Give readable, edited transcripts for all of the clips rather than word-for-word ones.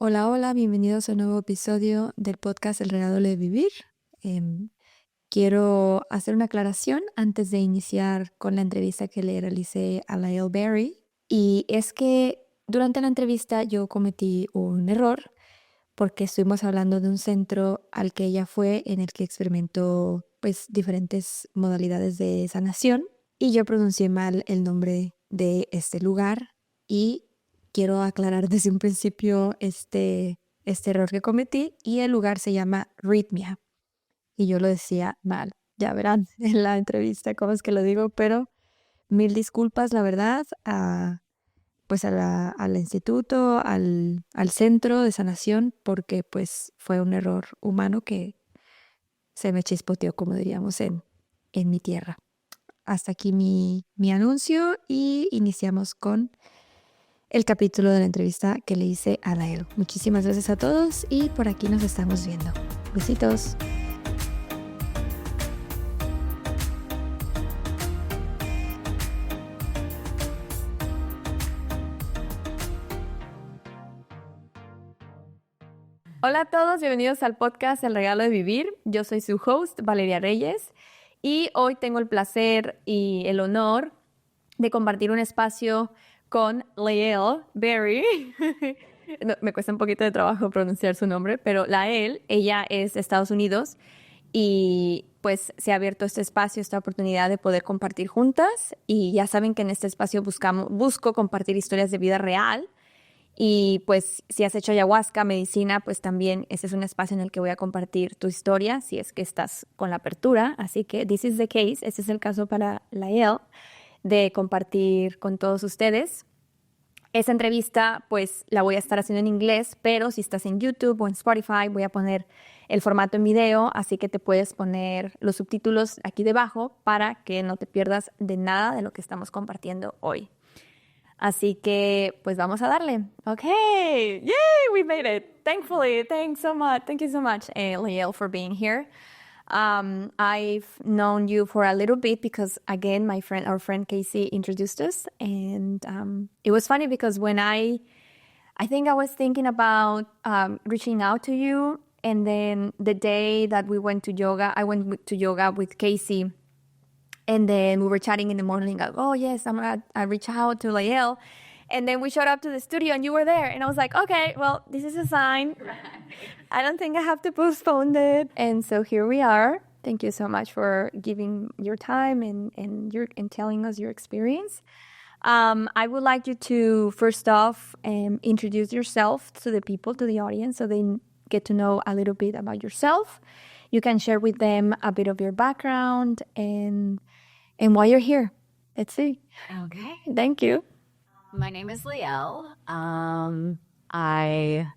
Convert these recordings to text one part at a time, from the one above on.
Hola, hola, bienvenidos a un nuevo episodio del podcast El Regalo de Vivir. Quiero hacer una aclaración antes de iniciar con la entrevista que le realicé a Lael Berry. Y es que durante la entrevista yo cometí un error porque estuvimos hablando de un centro al que ella fue en el que experimentó pues diferentes modalidades de sanación y yo pronuncié mal el nombre de este lugar y quiero aclarar desde un principio este error que cometí y el lugar se llama Rythmia y yo lo decía mal. Ya verán en la entrevista cómo es que lo digo, pero mil disculpas, la verdad, pues al instituto, al centro de sanación, porque pues fue un error humano que se me chispoteó, como diríamos en mi tierra. Hasta aquí mi anuncio y iniciamos con el capítulo de la entrevista que le hice a Lael. Muchísimas gracias a todos y por aquí nos estamos viendo. Besitos. Hola a todos, bienvenidos al podcast El Regalo de Vivir. Yo soy su host, Valeria Reyes, y hoy tengo el placer y el honor de compartir un espacio con Lael Berry. No, me cuesta un poquito de trabajo pronunciar su nombre, pero Lael, ella es de Estados Unidos y pues se ha abierto este espacio, esta oportunidad de poder compartir juntas y ya saben que en este espacio busco compartir historias de vida real. Y pues si has hecho ayahuasca, medicina, pues también ese es un espacio en el que voy a compartir tu historia, si es que estás con la apertura. Así que this is the case, este es el caso para Lael, de compartir con todos ustedes. Esa entrevista pues la voy a estar haciendo en inglés, pero si estás en YouTube o en Spotify voy a poner el formato en video, así que te puedes poner los subtítulos aquí debajo para que no te pierdas de nada de lo que estamos compartiendo hoy. Así que, pues vamos a darle. Okay, yay, we made it. Thankfully, thanks so much. Thank you so much, Lael, for being here. I've known you for a little bit because, again, our friend Casey introduced us, and it was funny because when I think I was thinking about reaching out to you, and then the day that we went to yoga, I went to yoga with Casey. And then we were chatting in the morning, like, oh, yes, I reach out to Lael. And then we showed up to the studio and you were there. And I was like, okay, well, this is a sign. I don't think I have to postpone it. And so here we are. Thank you so much for giving your time and telling us your experience. I would like you to, first off, introduce yourself to the people, to the audience, so they get to know a little bit about yourself. You can share with them a bit of your background and why you're here. Let's see. Okay. Thank you. My name is Lael. I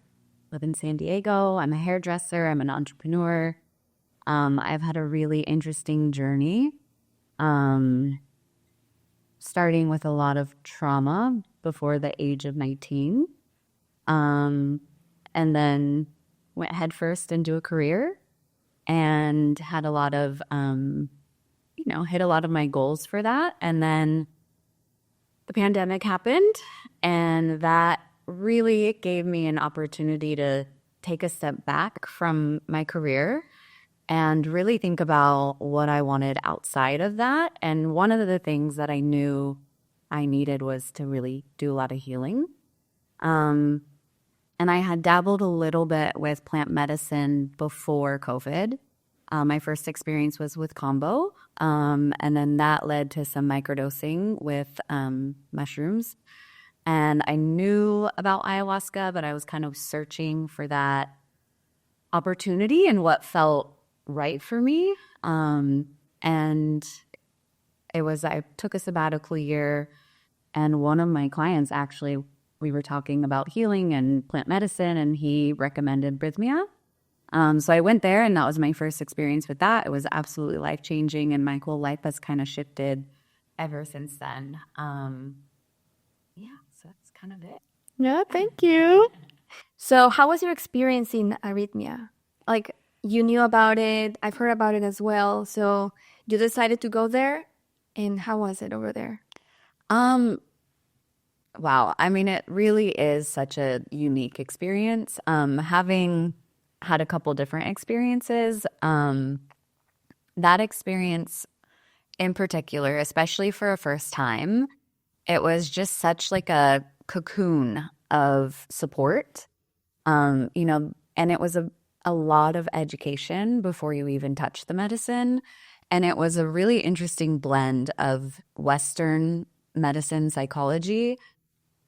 live in San Diego. I'm a hairdresser. I'm an entrepreneur. I've had a really interesting journey, starting with a lot of trauma before the age of 19, and then went headfirst into a career and had a lot of hit a lot of my goals for that. And then the pandemic happened, and that really gave me an opportunity to take a step back from my career and really think about what I wanted outside of that. And one of the things that I knew I needed was to really do a lot of healing. And I had dabbled a little bit with plant medicine before COVID. My first experience was with combo, and then that led to some microdosing with mushrooms. And I knew about ayahuasca, but I was kind of searching for that opportunity and what felt right for me. And I took a sabbatical year, and one of my clients actually, we were talking about healing and plant medicine, and he recommended Rythmia. So I went there, and that was my first experience with that. It was absolutely life-changing, and my whole life has kind of shifted ever since then. So that's kind of it. Yeah, thank you. So how was your experience in Arrhythmia? Like, you knew about it. I've heard about it as well. So you decided to go there. And how was it over there? Wow. I mean, it really is such a unique experience. Having had a couple different experiences, that experience in particular, especially for a first time, it was just such like a cocoon of support, and it was a lot of education before you even touch the medicine. And it was a really interesting blend of Western medicine psychology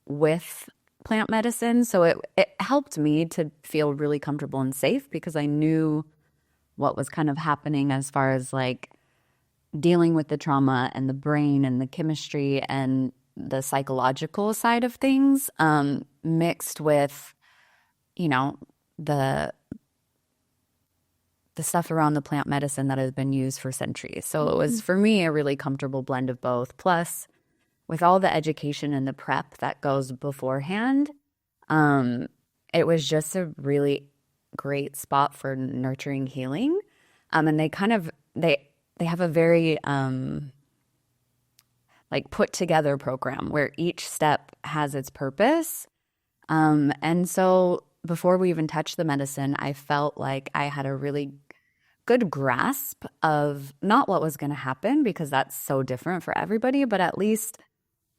with plant medicine. So it helped me to feel really comfortable and safe because I knew what was kind of happening as far as like dealing with the trauma and the brain and the chemistry and the psychological side of things, mixed with, the stuff around the plant medicine that has been used for centuries. So it was, for me, a really comfortable blend of both. Plus, with all the education and the prep that goes beforehand, it was just a really great spot for nurturing healing. And they kind of, they have a very like put together program where each step has its purpose. And so before we even touched the medicine, I felt like I had a really good grasp of not what was going to happen, because that's so different for everybody, but at least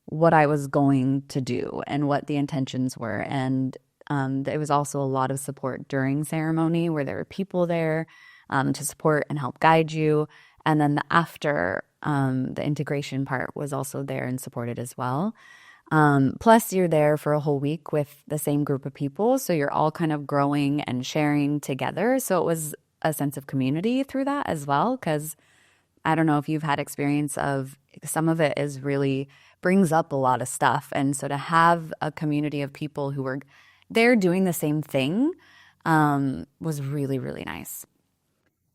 what I was going to do and what the intentions were. And there was also a lot of support during ceremony where there were people there to support and help guide you. And then after, the integration part was also there and supported as well. Plus, you're there for a whole week with the same group of people. So you're all kind of growing and sharing together. So it was a sense of community through that as well. Because I don't know if you've had experience of, some of it is really brings up a lot of stuff. And so to have a community of people who were there doing the same thing was really, really nice.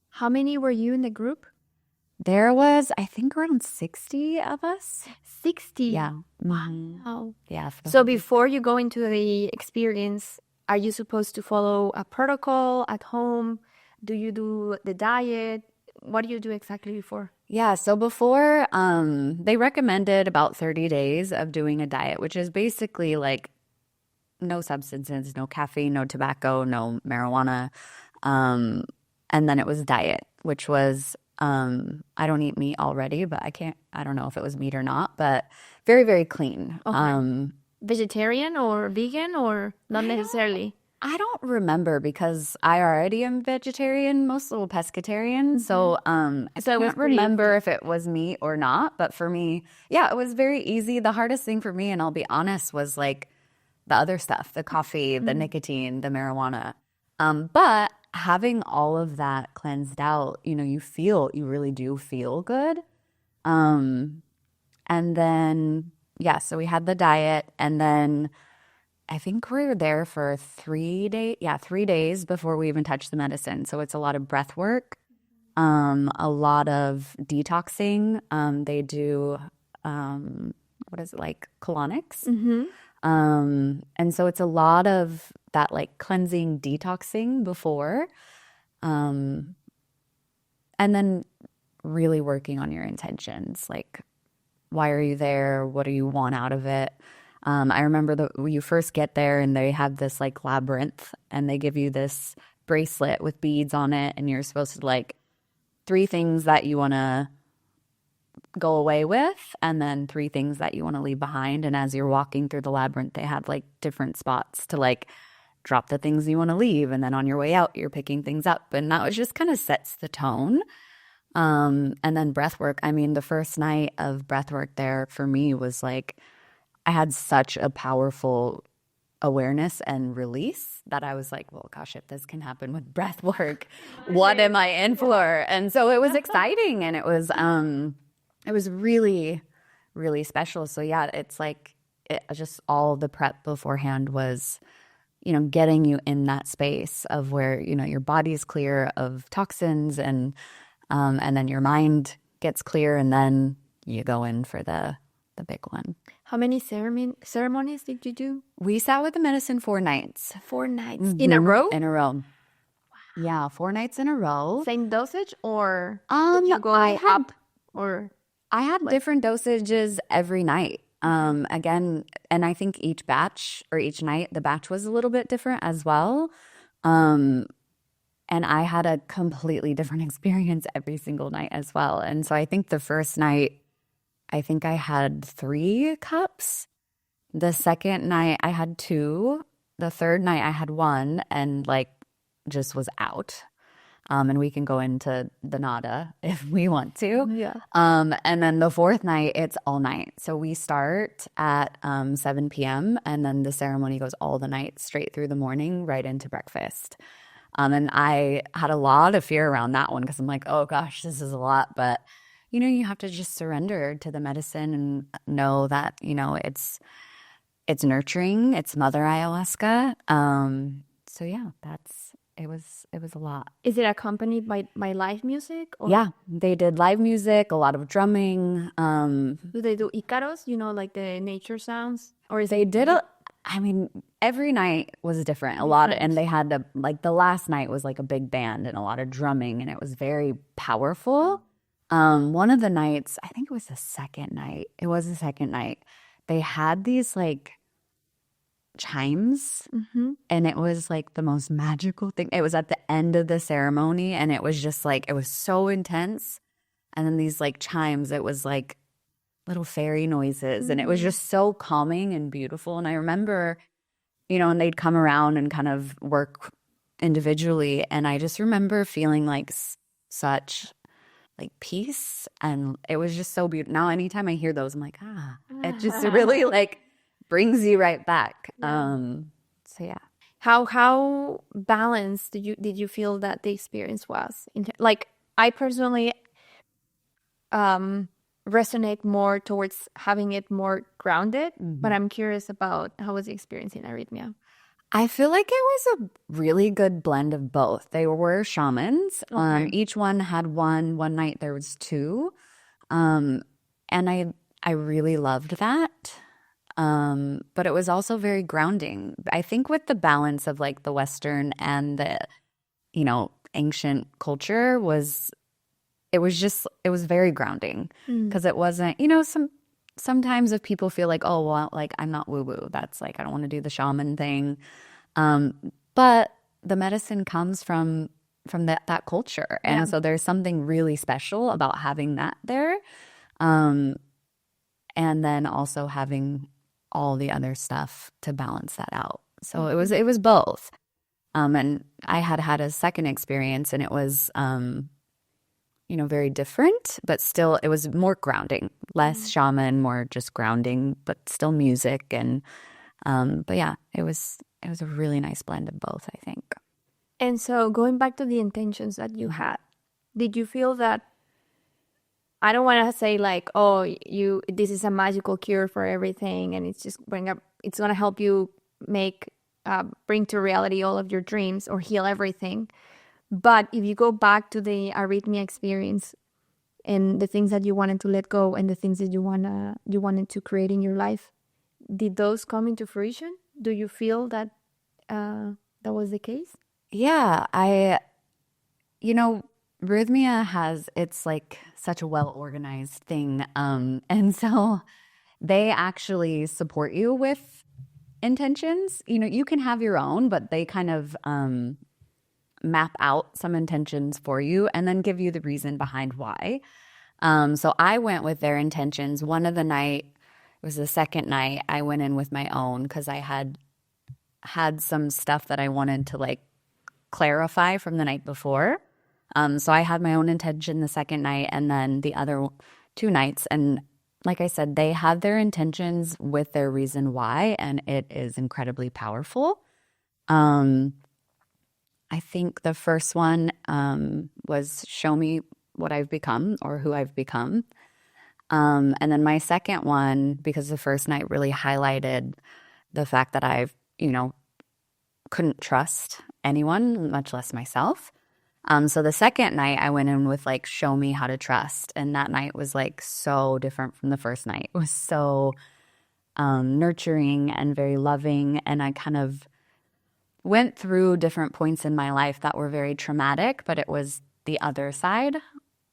How many were you in the group? There was, I think, around 60 of us. 60? Yeah. Wow. Yeah. So before you go into the experience, are you supposed to follow a protocol at home? Do you do the diet? What do you do exactly before? Yeah, so before, they recommended about 30 days of doing a diet, which is basically like no substances, no caffeine, no tobacco, no marijuana. And then it was diet, which was, I don't eat meat already, but I don't know if it was meat or not, but very, very clean. Okay. Vegetarian or vegan or not necessarily? I don't remember because I already am vegetarian, most little pescatarian. So I can't remember if it was meat or not. But for me, yeah, it was very easy. The hardest thing for me, and I'll be honest, was like the other stuff, the coffee, the nicotine, the marijuana. But having all of that cleansed out, you really do feel good. And then, yeah, so we had the diet, and then I think we were there for 3 days. Yeah, 3 days before we even touched the medicine. So it's a lot of breath work, a lot of detoxing. They do, what is it, like colonics? And so it's a lot of that like cleansing, detoxing before. And then really working on your intentions. Like, why are you there? What do you want out of it? I remember when you first get there and they have this like labyrinth and they give you this bracelet with beads on it, and you're supposed to like 3 things that you want to go away with and then 3 things that you want to leave behind. And as you're walking through the labyrinth, they had like different spots to like drop the things you want to leave. And then on your way out, you're picking things up. And that was just kind of sets the tone. And then breath work. I mean, the first night of breath work there for me was like, I had such a powerful awareness and release that I was like, well, gosh, if this can happen with breath work, what am I in for? And so it was exciting, and it was really, really special. So yeah, it's like just all the prep beforehand was, getting you in that space of where, your body's clear of toxins and then your mind gets clear, and then you go in for the big one. How many ceremonies did you do? We sat with the medicine 4 nights. 4 nights in a row? In a row. Wow. Yeah, 4 nights in a row. Same dosage, or did you go up? Or I had different dosages every night. Again, and I think each batch or each night, the batch was a little bit different as well. And I had a completely different experience every single night as well. And so I think the first night, I think I had 3 cups. The second night I had 2. The third night I had 1 and like just was out. And we can go into the nada if we want to. Yeah. And then the fourth night, it's all night. So we start at 7 p.m. and then the ceremony goes all the night, straight through the morning, right into breakfast. And I had a lot of fear around that one because I'm like, oh gosh, this is a lot. But, you know, you have to just surrender to the medicine and know that, you know, it's nurturing. It's mother ayahuasca. So yeah, it was a lot. Is it accompanied by live music? Or Yeah, they did live music, a lot of drumming. do they do Icaros, you know, like the nature sounds? Or is They it did I mean, every night was different. A lot of, and they had like the last night was like a big band and a lot of drumming, and it was very powerful. One of the nights, I think it was the second night. It was the second night. They had these like chimes, and it was like the most magical thing. It was at the end of the ceremony, and it was just like, it was so intense. And then these like chimes, it was like little fairy noises, and it was just so calming and beautiful. And I remember, you know, and they'd come around and kind of work individually, and I just remember feeling like such like peace, and it was just so beautiful. Now anytime I hear those, I'm like, it just really like brings you right back. So yeah. how balanced did you feel that the experience was? Like I personally resonate more towards having it more grounded, but I'm curious about how was the experience in Arrhythmia? I feel like it was a really good blend of both. They were shamans. Okay. Each one had one. One night there was 2. And I really loved that. But it was also very grounding. I think with the balance of like the Western and the, you know, ancient culture it was very grounding because it wasn't, you know, sometimes if people feel like, oh, well, like I'm not woo-woo, that's like, I don't want to do the shaman thing. But the medicine comes from that culture. And so there's something really special about having that there. And then also having all the other stuff to balance that out. So it was both. And I had a second experience, and it was, you know, very different, but still it was more grounding, less shaman, more just grounding, but still music. And, but yeah, it was a really nice blend of both, I think. And so going back to the intentions that you had, did you feel that, I don't want to say like, oh, this is a magical cure for everything, and it's just it's going to help you bring to reality all of your dreams or heal everything. But if you go back to the Arrhythmia experience and the things that you wanted to let go and the things that you wanted to create in your life, did those come into fruition? Do you feel that that was the case? Yeah, you know, Rythmia it's like such a well-organized thing. And so they actually support you with intentions. You know, you can have your own, but they kind of map out some intentions for you and then give you the reason behind why. So I went with their intentions. One of the night, it was the second night, I went in with my own because I had some stuff that I wanted to like clarify from the night before. So I had my own intention the second night and then the other 2 nights. And like I said, they have their intentions with their reason why, and it is incredibly powerful. I think the first one was show me what I've become or who I've become. And then my second one, because the first night really highlighted the fact that I've, you know, couldn't trust anyone, much less myself. So the second night I went in with like, show me how to trust. And that night was like so different from the first night. It was so nurturing and very loving. And I kind of went through different points in my life that were very traumatic, but it was the other side,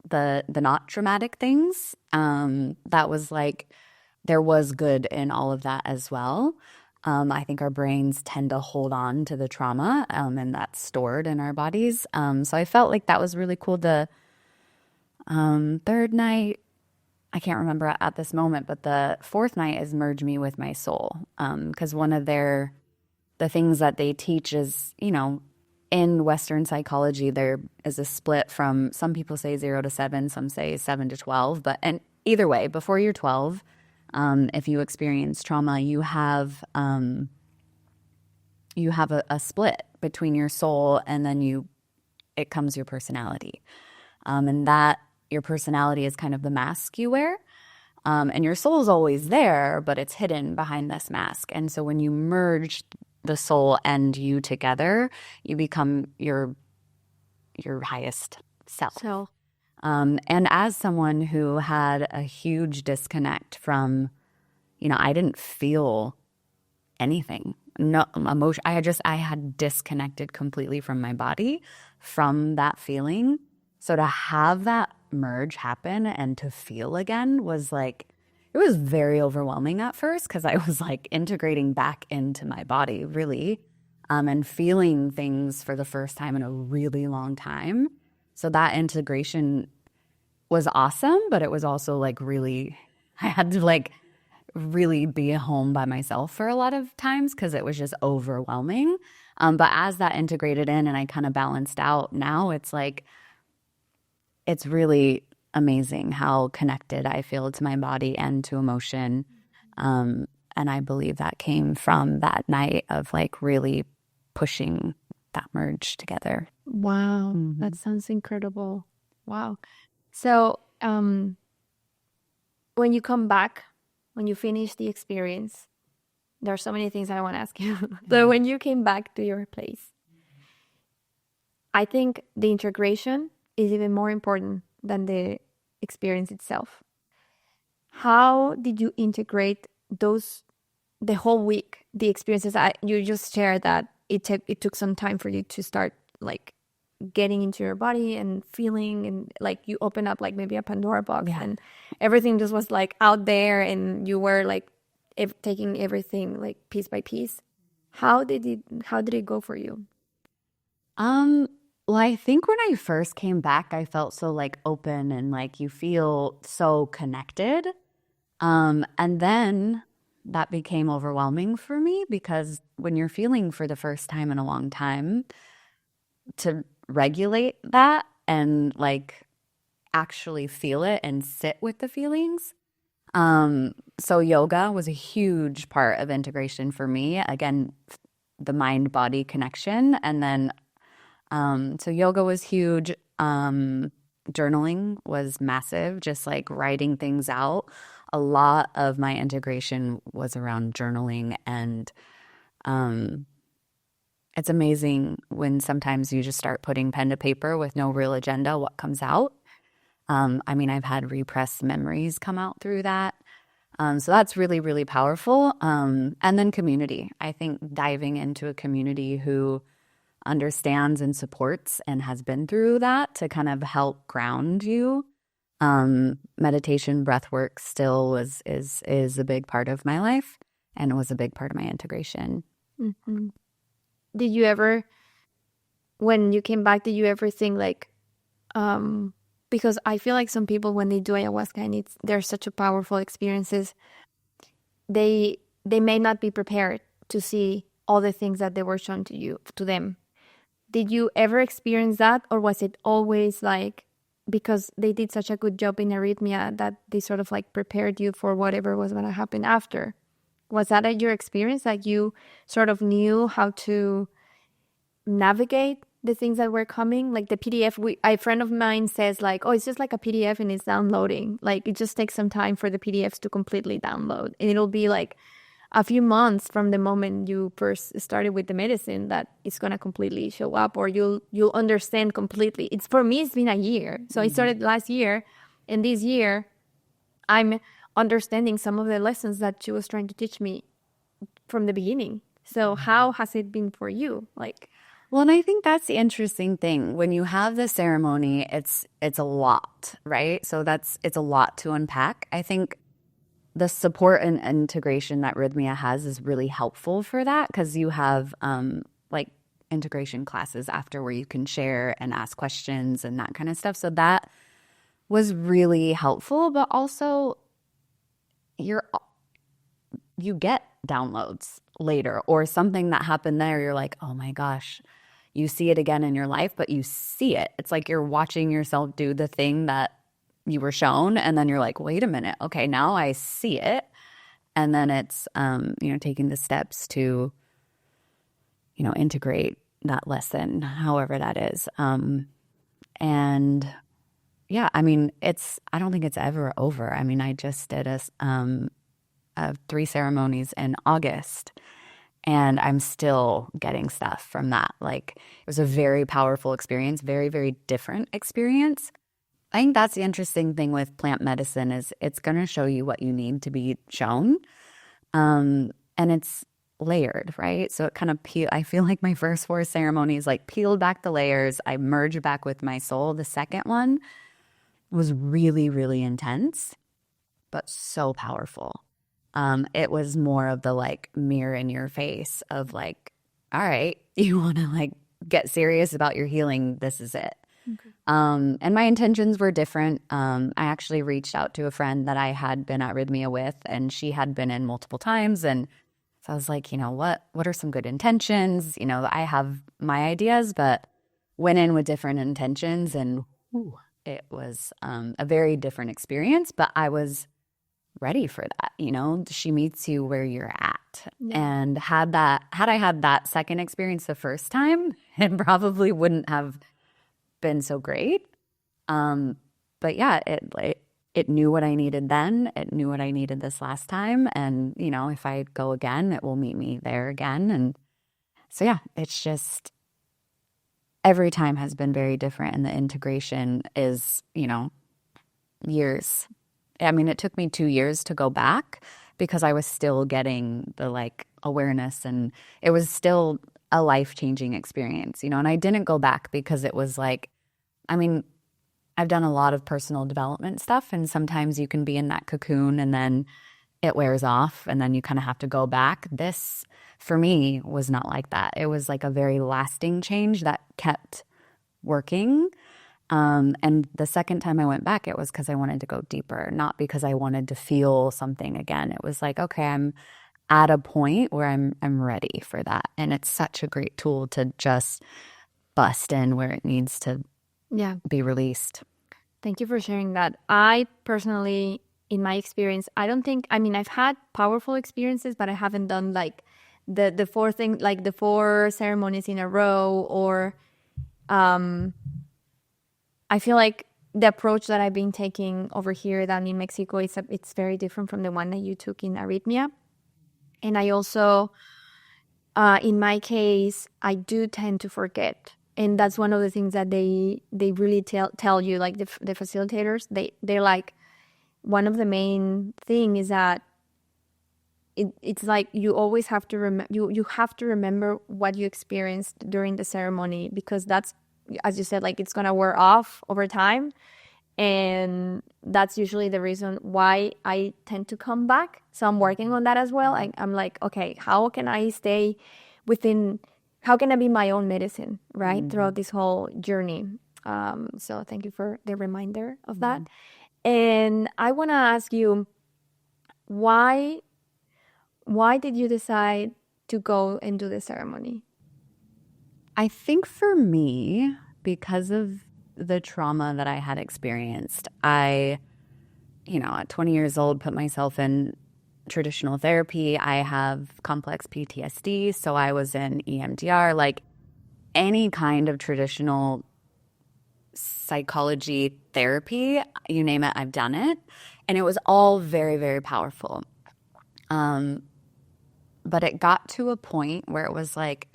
the not traumatic things. That was like there was good in all of that as well. I think our brains tend to hold on to the trauma, and that's stored in our bodies. So I felt like that was really cool. The third night, I can't remember at this moment, but the fourth night is merge me with my soul. Because one of the things that they teach is, in Western psychology, there is a split from, some people say 0 to 7, some say 7 to 12. And either way, before you're 12, if you experience trauma, you have a split between your soul and then it comes your personality. And that your personality is kind of the mask you wear. And your soul is always there, but it's hidden behind this mask. And so when you merge the soul and you together, you become your highest self. And as someone who had a huge disconnect from, I didn't feel anything, no emotion. I had disconnected completely from my body, from that feeling. So to have that merge happen and to feel again was like, it was very overwhelming at first because I was like integrating back into my body really, and feeling things for the first time in a really long time. So that integration was awesome, but it was also like really, I had to like really be at home by myself for a lot of times because it was just overwhelming. But as that integrated in and I kind of balanced out, now it's like, it's really amazing how connected I feel to my body and to emotion. And I believe that came from that night of like really pushing that merge together. Wow. That sounds incredible. Wow. So when you come back, when you finish the experience, there are so many things I want to ask you. So when you came back to your place, I think the integration is even more important than the experience itself. How did you integrate the whole week, the experiences? You just shared that it took some time for you to start like getting into your body and feeling, and like you open up like maybe a Pandora box, and everything just was like out there, and you were like taking everything like piece by piece. How did it go for you? Well, I think when I first came back, I felt so like open and like you feel so connected. And then that became overwhelming for me because when you're feeling for the first time in a long time, to regulate that and like actually feel it and sit with the feelings. So yoga was a huge part of integration for me. Again, the mind-body connection. And then so yoga was huge. Journaling was massive, just like writing things out. A lot of my integration was around journaling, and it's amazing when sometimes you just start putting pen to paper with no real agenda, what comes out. I mean, I've had repressed memories come out through that. So that's really, really powerful. And then community. I think diving into a community who understands and supports and has been through that to kind of help ground you. Meditation, breath work still is a big part of my life, and it was a big part of my integration. Mm-hmm. Did you ever, when you came back, did you ever think like, because I feel like some people when they do ayahuasca and they're such a powerful experiences, they may not be prepared to see all the things that they were shown to them. Did you ever experience that, or was it always like, because they did such a good job in Rythmia that they sort of like prepared you for whatever was going to happen after? Was that your experience, that you sort of knew how to navigate the things that were coming? Like the PDF, a friend of mine says like, oh, it's just like a PDF and it's downloading. Like it just takes some time for the PDFs to completely download. And it'll be like a few months from the moment you first started with the medicine that it's going to completely show up, or you'll understand completely. For me, it's been a year. So I started last year, and this year I'm understanding some of the lessons that she was trying to teach me from the beginning. So how has it been for you? Well, and I think that's the interesting thing. When you have the ceremony, it's a lot, right? So it's a lot to unpack. I think the support and integration that Rythmia has is really helpful for that, because you have like integration classes after where you can share and ask questions and that kind of stuff. So that was really helpful, but also you get downloads later, or something that happened there. You're like, oh my gosh, you see it again in your life, but you see it. It's like you're watching yourself do the thing that you were shown, and then you're like, wait a minute, okay, now I see it. And then it's taking the steps to integrate that lesson, however that is. And yeah, I mean, I don't think it's ever over. I mean, I just did 3 ceremonies in August, and I'm still getting stuff from that. Like, it was a very powerful experience, very, very different experience. I think that's the interesting thing with plant medicine, is it's going to show you what you need to be shown. And it's layered, right? So it kind of I feel like my first 4 ceremonies like peeled back the layers. I merged back with my soul. The second one was really, really intense, but so powerful. It was more of the like mirror in your face of like, all right, you want to like get serious about your healing. This is it. Okay. And my intentions were different. I actually reached out to a friend that I had been at Rythmia with, and she had been in multiple times. And so I was like, what are some good intentions? I have my ideas, but went in with different intentions, and it was a very different experience, but I was ready for that. She meets you where you're at. Yeah. And had I had that second experience the first time, it probably wouldn't have been so great. But yeah, it knew what I needed then. It knew what I needed this last time. And, if I go again, it will meet me there again. And so, yeah, it's just every time has been very different. And the integration is, years. I mean, it took me 2 years to go back because I was still getting the like awareness, and it was still a life-changing experience, and I didn't go back because it was like, I mean, I've done a lot of personal development stuff, and sometimes you can be in that cocoon and then it wears off and then you kind of have to go back. This, for me, was not like that. It was like a very lasting change that kept working. And the second time I went back, it was because I wanted to go deeper, not because I wanted to feel something again. It was like, okay, I'm at a point where I'm ready for that. And it's such a great tool to just bust in where it needs to be released. Thank you for sharing that. I personally, in my experience, I've had powerful experiences, but I haven't done like the 4 things, like the 4 ceremonies in a row, or I feel like the approach that I've been taking over here down in Mexico, it's very different from the one that you took in Rythmia. And I also, in my case, I do tend to forget. And that's one of the things that they really tell you, like the facilitators, they're like, one of the main thing is that it's like you always have to you have to remember what you experienced during the ceremony, because that's, as you said, like it's gonna wear off over time. And that's usually the reason why I tend to come back. So I'm working on that as well. I'm like, okay, how can I stay how can I be my own medicine, right? Throughout this whole journey. So thank you for the reminder of that. And I want to ask you, why did you decide to go and do the ceremony? I think for me, because of the trauma that I had experienced, I, at 20 years old, put myself in traditional therapy. I have complex PTSD, so I was in EMDR, like any kind of traditional psychology therapy, you name it, I've done it. And it was all very, very powerful. But it got to a point where it was like,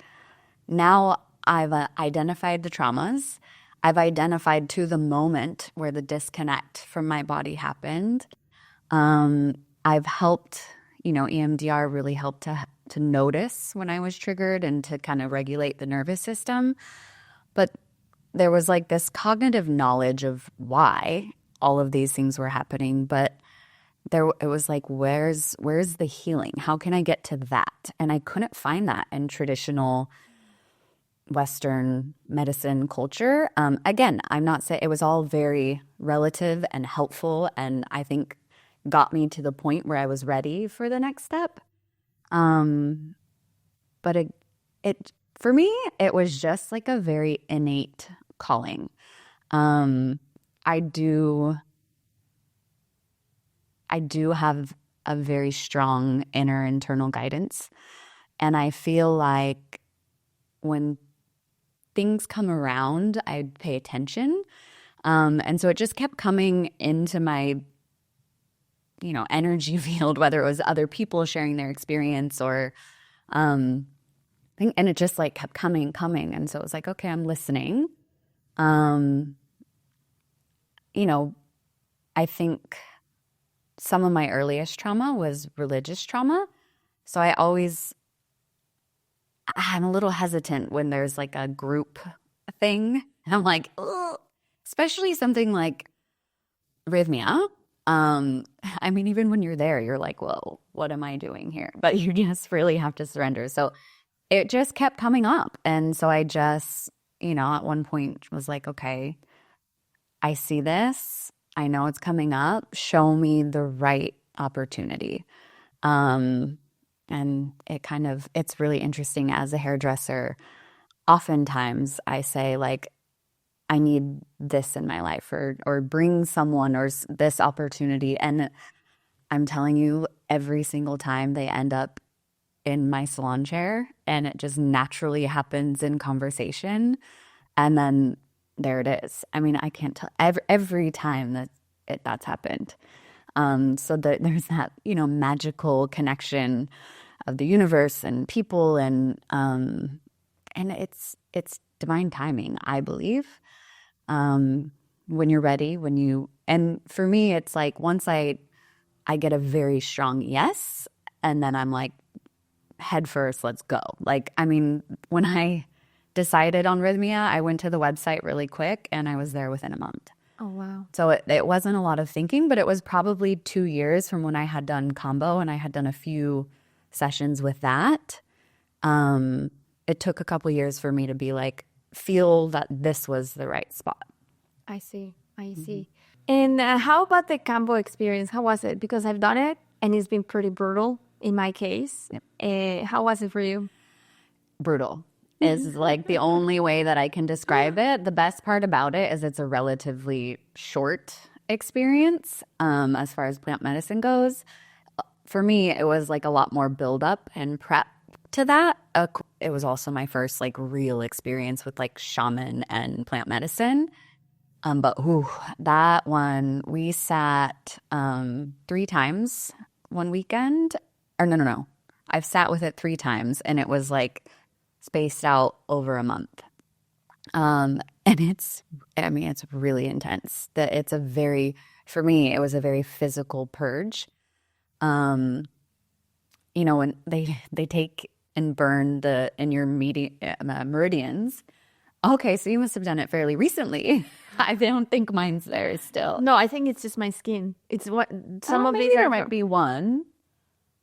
now I've identified the traumas. I've identified to the moment where the disconnect from my body happened. I've helped, EMDR really helped to notice when I was triggered and to kind of regulate the nervous system. But there was like this cognitive knowledge of why all of these things were happening, but it was like, where's the healing? How can I get to that? And I couldn't find that in traditional Western medicine culture. Again, I'm not saying it was all very relative and helpful, and I think got me to the point where I was ready for the next step. But it for me, it was just like a very innate calling. I do have a very strong inner internal guidance, and I feel like when things come around, I pay attention. And so it just kept coming into my, energy field, whether it was other people sharing their experience or, and it just like kept coming. And so it was like, okay, I'm listening. I think some of my earliest trauma was religious trauma. So I'm a little hesitant when there's like a group thing. I'm like, ugh. Especially something like Rythmia. Even when you're there, you're like, whoa, what am I doing here? But you just really have to surrender. So it just kept coming up. And so I just, at one point was like, okay, I see this. I know it's coming up. Show me the right opportunity. And it's really interesting as a hairdresser. Oftentimes I say like, I need this in my life or bring someone or this opportunity. And I'm telling you, every single time they end up in my salon chair, and it just naturally happens in conversation. And then there it is. I can't tell every time that's happened. So that there's that, magical connection of the universe and people, and it's divine timing, I believe. When you're ready, and for me, it's like once I get a very strong yes, and then I'm like, head first, let's go. Like, when I decided on Rythmia, I went to the website really quick, and I was there within a month. Oh, wow. So it wasn't a lot of thinking, but it was probably 2 years from when I had done combo, and I had done a few sessions with that. It took a couple years for me to be like, feel that this was the right spot. I see. And how about the combo experience? How was it? Because I've done it, and it's been pretty brutal in my case. Yep. How was it for you? Brutal is like the only way that I can describe it. The best part about it is it's a relatively short experience as far as plant medicine goes. For me, it was like a lot more buildup and prep to that. It was also my first like real experience with like shaman and plant medicine. But that one, we sat 3 times one weekend. Or no. I've sat with it 3 times, and it was like spaced out over a month. And it's really intense. For me, it was a very physical purge. When they take and burn in your meridians. Okay, so you must have done it fairly recently. I don't think mine's there still. No, I think it's just my skin. It's what some of these there might be one.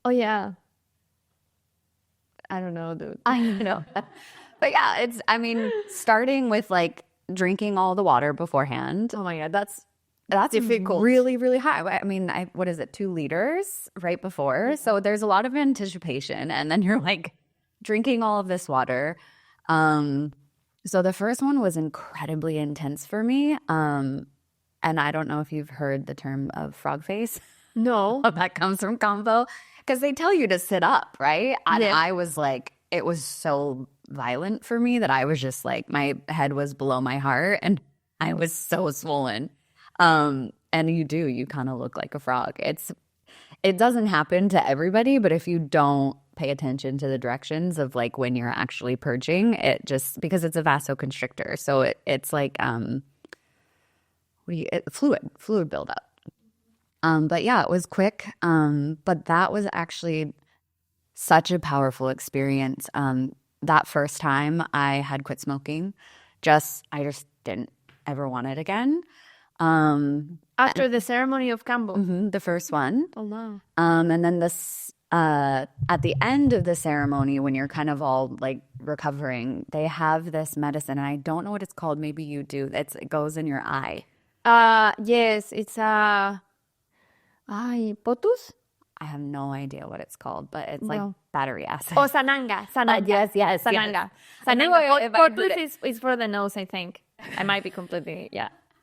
Oh yeah. I don't know, dude. I know. But yeah, starting with like drinking all the water beforehand. Oh my God, that's difficult. Really, really high. What is it? 2 liters right before. Yeah. So there's a lot of anticipation, and then you're like drinking all of this water. So the first one was incredibly intense for me. And I don't know if you've heard the term of frog face. No. That comes from combo, because they tell you to sit up, right? And yeah. I was like, it was so violent for me that I was just like, my head was below my heart, and I was so swollen. And you kind of look like a frog. It doesn't happen to everybody, but if you don't pay attention to the directions of like when you're actually purging, it just, because it's a vasoconstrictor. So it's like, fluid buildup. But yeah, it was quick. But that was actually such a powerful experience. That first time I had quit smoking, I just didn't ever want it again. After the ceremony of Cambo. The first one. Oh, no. And then at the end of the ceremony, when you're kind of all like recovering, they have this medicine, and I don't know what it's called. Maybe you do. It goes in your eye. Yes, it's Potus? I have no idea what it's called, but it's like No. battery acid. Oh, Sananga. Yes. Sananga. If I put Potus is for the nose, I think. I might be completely,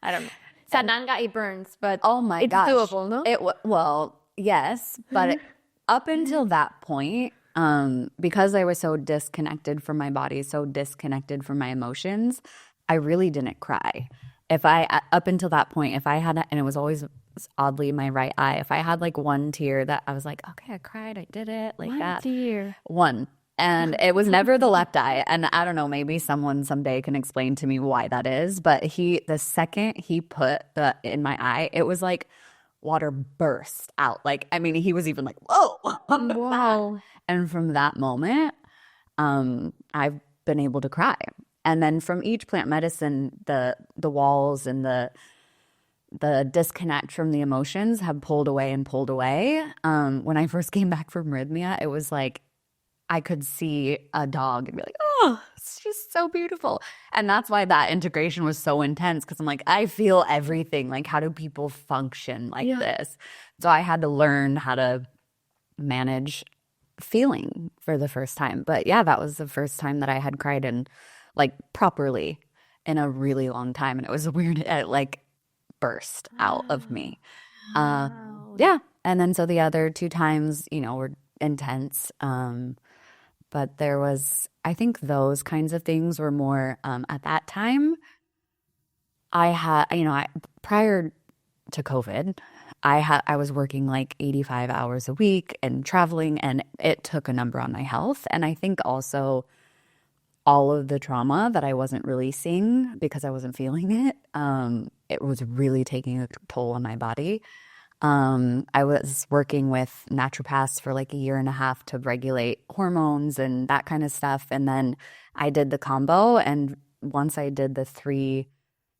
I don't know. Sananga, it burns, but Oh my it's gosh. doable, no? Well, yes, but up until that point, because I was so disconnected from my body, so disconnected from my emotions, I really didn't cry. Up until that point, if I had, and it was always oddly my right eye, if I had like one tear that I was like, okay, I cried, I did it, like that. Dear. One. And it was never the left eye. And I don't know, maybe someone someday can explain to me why that is. But the second he put in my eye, it was like water burst out. Like, I mean, he was even like, whoa. Wow. And from that moment, I've been able to cry. And then from each plant medicine, the walls and the disconnect from the emotions have pulled away and pulled away. When I first came back from Rythmia, it was like I could see a dog and be like, oh, it's just so beautiful. And that's why that integration was so intense, because I'm like, I feel everything. Like, how do people function like this? So I had to learn how to manage feeling for the first time. But yeah, that was the first time that I had cried in like properly in a really long time. And it was weird. It like burst out of me. Yeah. And then so the other two times, were intense. But there was, I think those kinds of things were more at that time. I had, prior to COVID, I was working like 85 hours a week and traveling, and it took a number on my health. And I think also all of the trauma that I wasn't releasing because I wasn't feeling it, it was really taking a toll on my body. I was working with naturopaths for like a year and a half to regulate hormones and that kind of stuff. And then I did the combo. And once I did the 3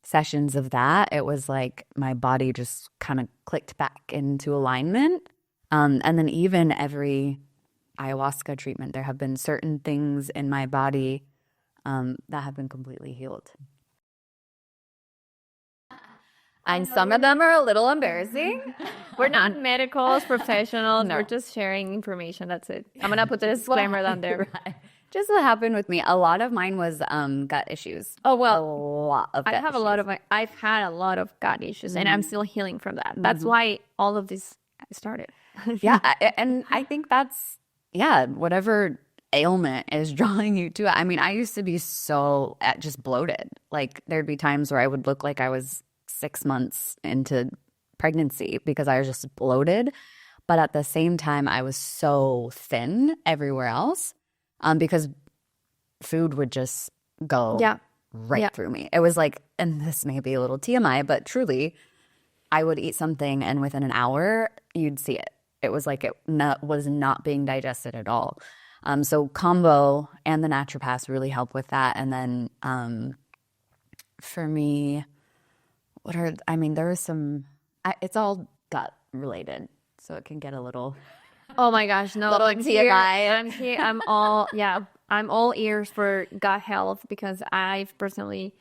sessions of that, it was like my body just kind of clicked back into alignment. And then even every ayahuasca treatment, there have been certain things in my body that have been completely healed. And some of them are a little embarrassing. We're not medicals, professionals. No. We're just sharing information. That's it. I'm going to put the disclaimer down there. Right. Just what happened with me. A lot of mine was gut issues. Oh, well. A lot of gut issues. I've had a lot of gut issues, and I'm still healing from that. That's why all of this started. Yeah. And I think that's, whatever ailment is drawing you to it. I mean, I used to be so just bloated. Like, there'd be times where I would look like I was 6 months into pregnancy because I was just bloated. But at the same time, I was so thin everywhere else because food would just go right through me. It was like, and this may be a little TMI, but truly, I would eat something and within an hour, you'd see it. It was like it was not being digested at all. So combo and the naturopaths really help with that. And then for me, there was some, it's all gut related, so it can get a little. Oh my gosh, no. Little TMI. I'm all ears for gut health because I've personally,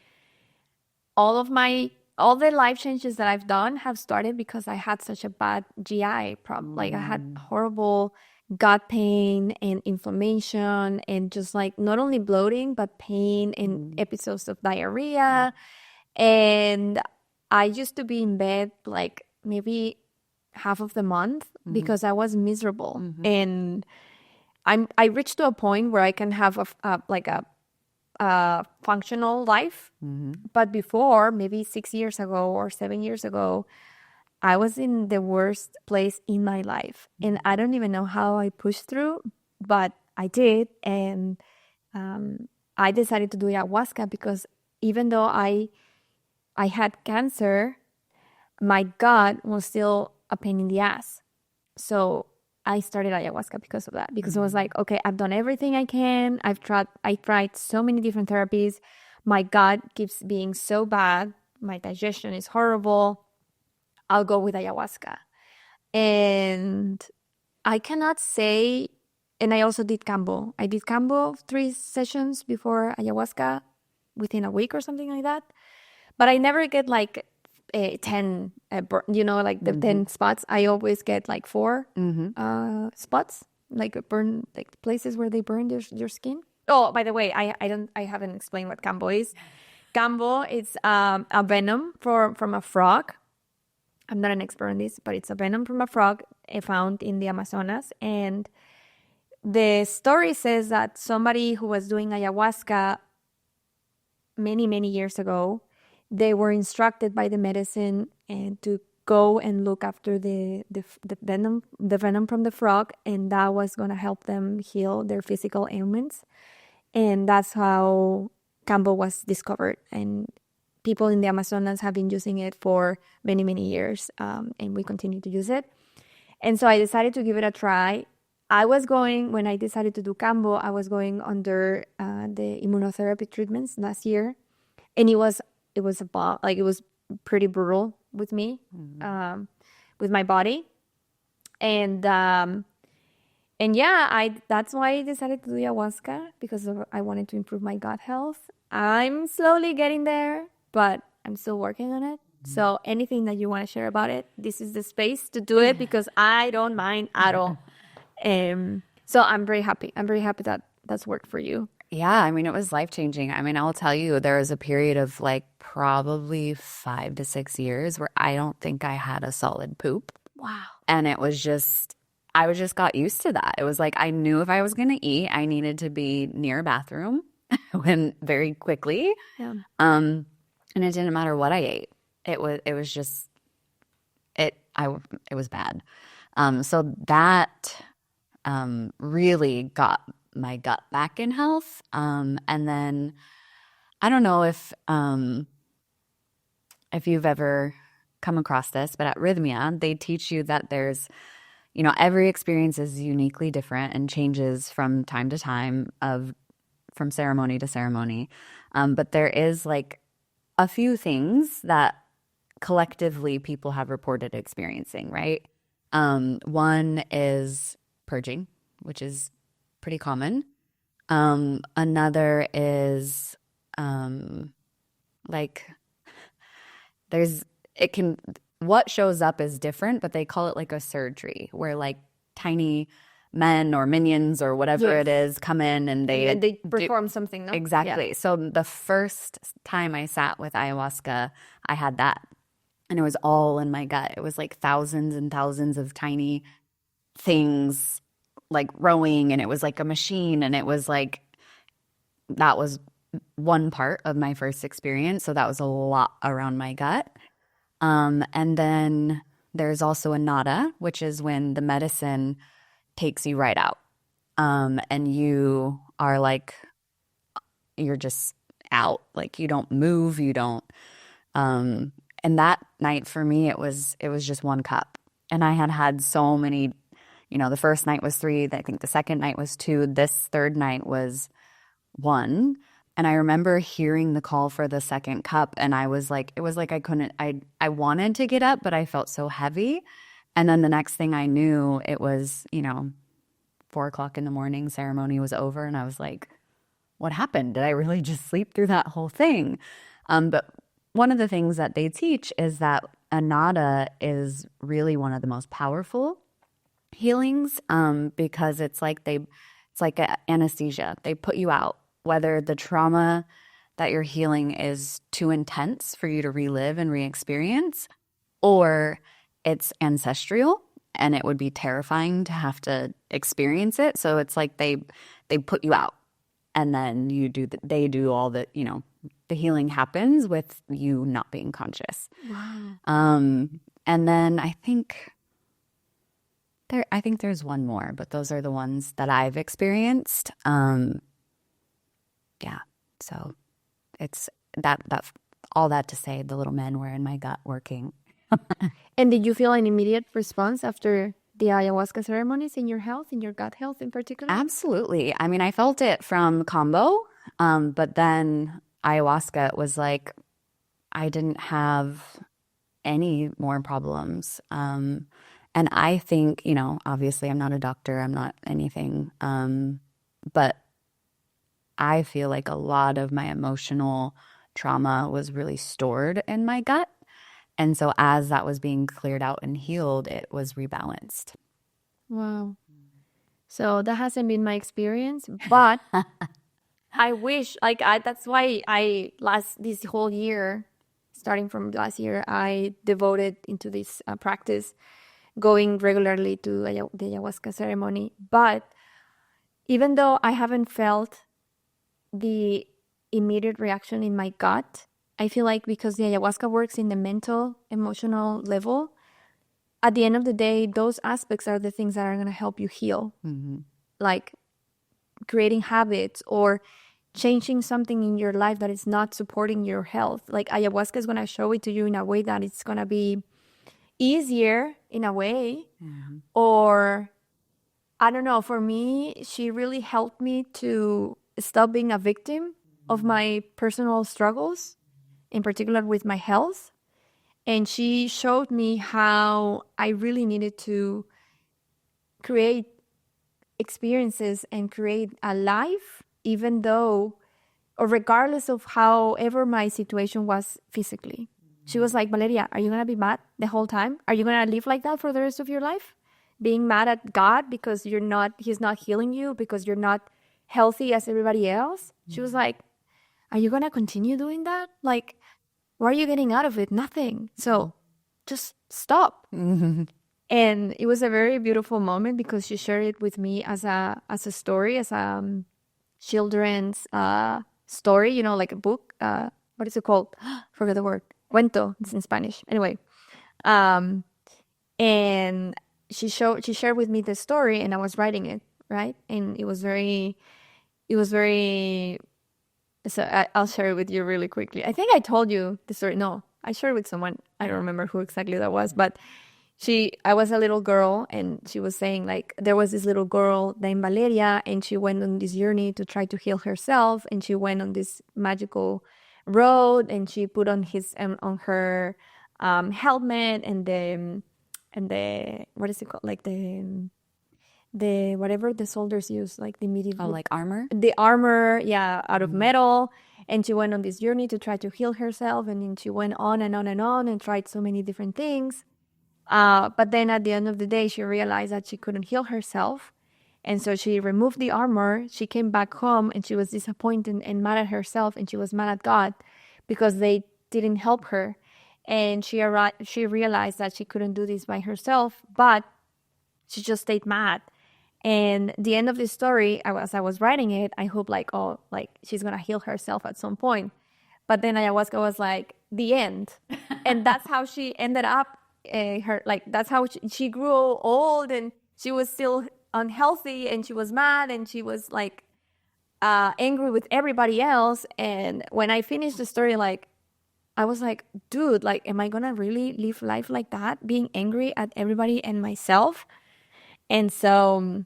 all the life changes that I've done have started because I had such a bad GI problem. Like, I had horrible gut pain and inflammation and just like not only bloating, but pain and episodes of diarrhea. And I used to be in bed like maybe half of the month because I was miserable. And I reached to a point where I can have a functional life. But before, maybe 6 years ago or 7 years ago, I was in the worst place in my life. And I don't even know how I pushed through, but I did. And I decided to do ayahuasca because even though I had cancer, my gut was still a pain in the ass. So I started ayahuasca because of that. Because I was like, okay, I've done everything I can. I tried so many different therapies. My gut keeps being so bad my digestion is horrible, I'll go with ayahuasca. And I cannot say, and I also did cambo. I did cambo 3 sessions before ayahuasca within a week or something like that. But I never get like 10, like the 10 spots. I always get like 4 spots, like burn, like places where they burn your skin. Oh, by the way, I haven't explained what cambo is. Cambo is a venom from a frog. I'm not an expert on this, but it's a venom from a frog found in the Amazonas. And the story says that somebody who was doing ayahuasca many, many years ago, they were instructed by the medicine and to go and look after the venom from the frog, and that was going to help them heal their physical ailments. And that's how cambo was discovered. And people in the Amazonas have been using it for many, many years, and we continue to use it. And so I decided to give it a try. When I decided to do cambo, I was going under the immunotherapy treatments last year, and it was pretty brutal with me, with my body, and yeah, that's why I decided to do ayahuasca, because I wanted to improve my gut health. I'm slowly getting there, but I'm still working on it. So anything that you want to share about it, this is the space to do it, because I don't mind at all. So I'm very happy. I'm very happy that that's worked for you. Yeah, I mean, it was life-changing. I mean, I'll tell you, there was a period of like probably 5 to 6 years where I don't think I had a solid poop. Wow. And it was just, I just got used to that. It was like I knew if I was going to eat, I needed to be near a bathroom very quickly. Yeah. And it didn't matter what I ate. It was just, it was bad. So that really got my gut back in health. And then I don't know if you've ever come across this, but at Rythmia, they teach you that there's, every experience is uniquely different and changes from time to time, from ceremony to ceremony. But there is like a few things that collectively people have reported experiencing, right? One is purging, which is pretty common. Another is what shows up is different, but they call it like a surgery, where like tiny men or minions or whatever it is come in and they perform something, no? Exactly. Yeah. So the first time I sat with ayahuasca, I had that. And it was all in my gut. It was like thousands and thousands of tiny things like rowing, and it was like a machine, and it was like, that was one part of my first experience. So that was a lot around my gut. And then there's also a nada, which is when the medicine takes you right out. And you are like, you're just out. Like you don't move, you don't. And that night for me, it was just 1 cup. And I had so many, the first night was 3. I think the second night was 2. This third night was 1. And I remember hearing the call for the second cup, and I was like, it was like I wanted to get up, but I felt so heavy. And then the next thing I knew, it was, 4:00 in the morning, ceremony was over, and I was like, what happened? Did I really just sleep through that whole thing? But one of the things that they teach is that a nada is really one of the most powerful healings, because it's like an anesthesia. They put you out, whether the trauma that you're healing is too intense for you to relive and re-experience, or it's ancestral and it would be terrifying to have to experience it. So it's like they put you out, and then they do all the, the healing happens with you not being conscious. Wow. And then I think there's one more, but those are the ones that I've experienced. Yeah. So it's that all that to say, the little men were in my gut working. And did you feel an immediate response after the ayahuasca ceremonies in your health, in your gut health in particular? Absolutely. I mean, I felt it from combo, but then ayahuasca was like I didn't have any more problems. And I think, obviously I'm not a doctor, I'm not anything, but I feel like a lot of my emotional trauma was really stored in my gut. And so as that was being cleared out and healed, it was rebalanced. Wow. So that hasn't been my experience, but I wish, that's why this whole year, starting from last year, I devoted into this practice, going regularly to the ayahuasca ceremony. But even though I haven't felt the immediate reaction in my gut, I feel like because the ayahuasca works in the mental, emotional level, at the end of the day, those aspects are the things that are going to help you heal. Mm-hmm. Like creating habits or changing something in your life that is not supporting your health. Like ayahuasca is going to show it to you in a way that it's going to be easier in a way. Mm-hmm. Or I don't know, for me, she really helped me to stop being a victim of my personal struggles, in particular with my health. And she showed me how I really needed to create experiences and create a life, even though, or regardless of however my situation was physically. She was like, Valeria, are you going to be mad the whole time? Are you going to live like that for the rest of your life? Being mad at God because he's not healing you, because you're not healthy as everybody else? She was like, are you going to continue doing that? Like, what are you getting out of it? Nothing. So just stop. Mm-hmm. And it was a very beautiful moment because she shared it with me as a story, as a children's story, like a book. What is it called? Forget the word. Cuento. It's in Spanish. Anyway, and she shared with me the story, and I was writing it, right? And it was very. So I'll share it with you really quickly. I think I told you the story. No, I shared it with someone. I don't remember who exactly that was, but I was a little girl, and she was saying, like, there was this little girl named Valeria, and she went on this journey to try to heal herself, and she went on this magical road, and she put on on her helmet and the what is it called, like the whatever the soldiers use, like the medieval, like armor, the armor, yeah, out of metal. And she went on this journey to try to heal herself, and then she went on and on and on and tried so many different things. But then at the end of the day, she realized that she couldn't heal herself. And so she removed the armor. She came back home, and she was disappointed and mad at herself. And she was mad at God because they didn't help her. And she realized that she couldn't do this by herself, but she just stayed mad. And the end of the story, as I was writing it, I hope like she's going to heal herself at some point. But then ayahuasca was like, the end. And that's how she ended up. That's how she grew old, and she was still unhealthy, and she was mad, and she was like angry with everybody else. And when I finished the story, like, I was like, dude, like, am I gonna really live life like that, being angry at everybody and myself? And so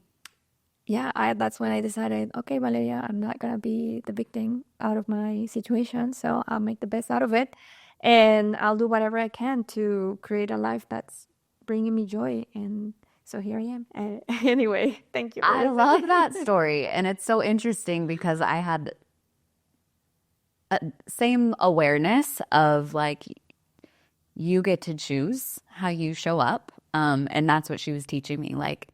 that's when I decided, okay, Valeria, I'm not gonna be the victim out of my situation, so I'll make the best out of it. And I'll do whatever I can to create a life that's bringing me joy. And so here I am. Anyway, thank you. I love that story. And it's so interesting because I had same awareness of like, you get to choose how you show up. And that's what she was teaching me. Like,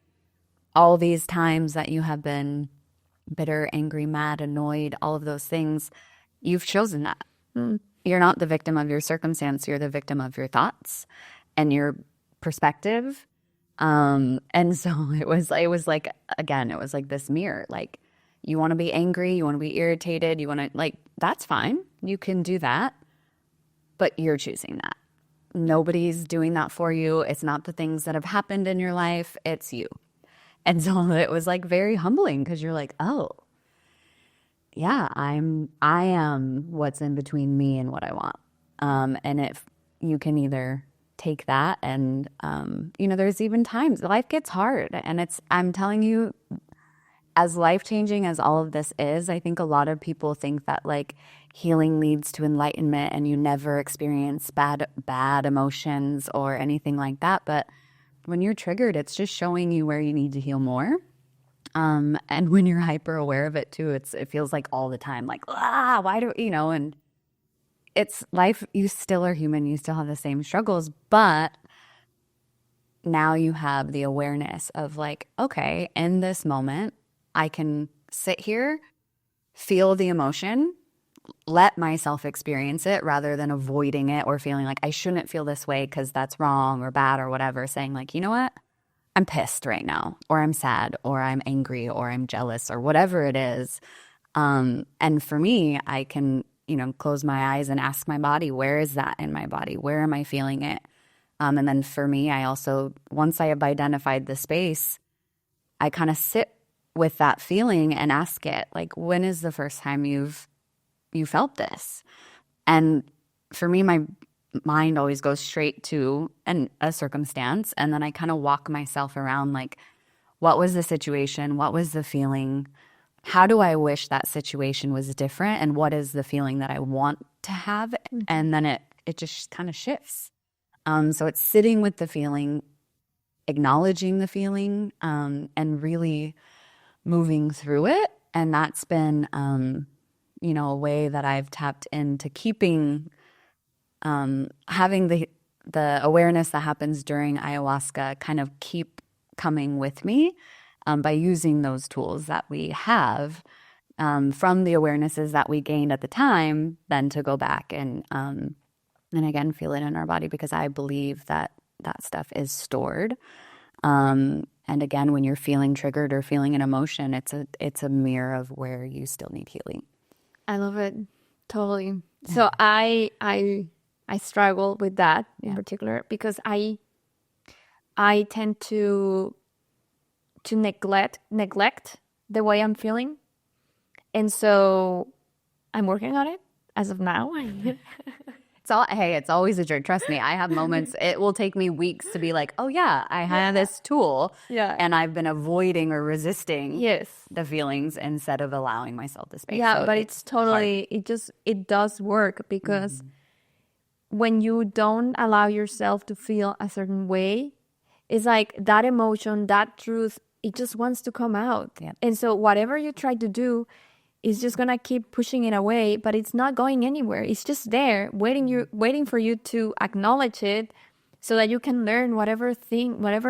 all these times that you have been bitter, angry, mad, annoyed, all of those things, you've chosen that. You're not the victim of your circumstance. You're the victim of your thoughts and your perspective. And so it was like, again, it was like this mirror. Like, you want to be angry, you want to be irritated, you want to, like, that's fine. You can do that, but you're choosing that. Nobody's doing that for you. It's not the things that have happened in your life. It's you. And so it was like very humbling because you're like, oh, yeah, I am what's in between me and what I want. And if you can either take that and, there's even times life gets hard, and I'm telling you, as life-changing as all of this is, I think a lot of people think that like healing leads to enlightenment and you never experience bad emotions or anything like that. But when you're triggered, it's just showing you where you need to heal more. And when you're hyper aware of it too, it feels like all the time, like, why do, and it's life. You still are human. You still have the same struggles, but now you have the awareness of like, okay, in this moment, I can sit here, feel the emotion, let myself experience it rather than avoiding it or feeling like I shouldn't feel this way because that's wrong or bad or whatever. Saying like, you know what? I'm pissed right now, or I'm sad, or I'm angry, or I'm jealous, or whatever it is. And for me, I can, close my eyes and ask my body, where is that in my body? Where am I feeling it? And then for me, I also, once I have identified the space, I kind of sit with that feeling and ask it, like, when is the first time you felt this? And for me, my mind always goes straight to a circumstance, and then I kind of walk myself around like, what was the situation? What was the feeling? How do I wish that situation was different? And what is the feeling that I want to have? And then it just kind of shifts. So it's sitting with the feeling, acknowledging the feeling, and really moving through it. And that's been, a way that I've tapped into keeping having the awareness that happens during ayahuasca kind of keep coming with me by using those tools that we have from the awarenesses that we gained at the time, then to go back and again feel it in our body, because I believe that stuff is stored. And again, when you're feeling triggered or feeling an emotion, it's a mirror of where you still need healing. I love it. Totally. So I struggle with that in particular because I tend to neglect the way I'm feeling. And so I'm working on it as of now. It's always a journey. Trust me, I have moments, it will take me weeks to be like, oh yeah, I have this tool. Yeah. And I've been avoiding or resisting Yes. the feelings instead of allowing myself the space. Yeah, So but it's totally, it does work because when you don't allow yourself to feel a certain way, it's like that emotion, that truth, it just wants to come out. Yeah. And so whatever you try to do is just going to keep pushing it away, but it's not going anywhere. It's just there waiting for you to acknowledge it so that you can learn whatever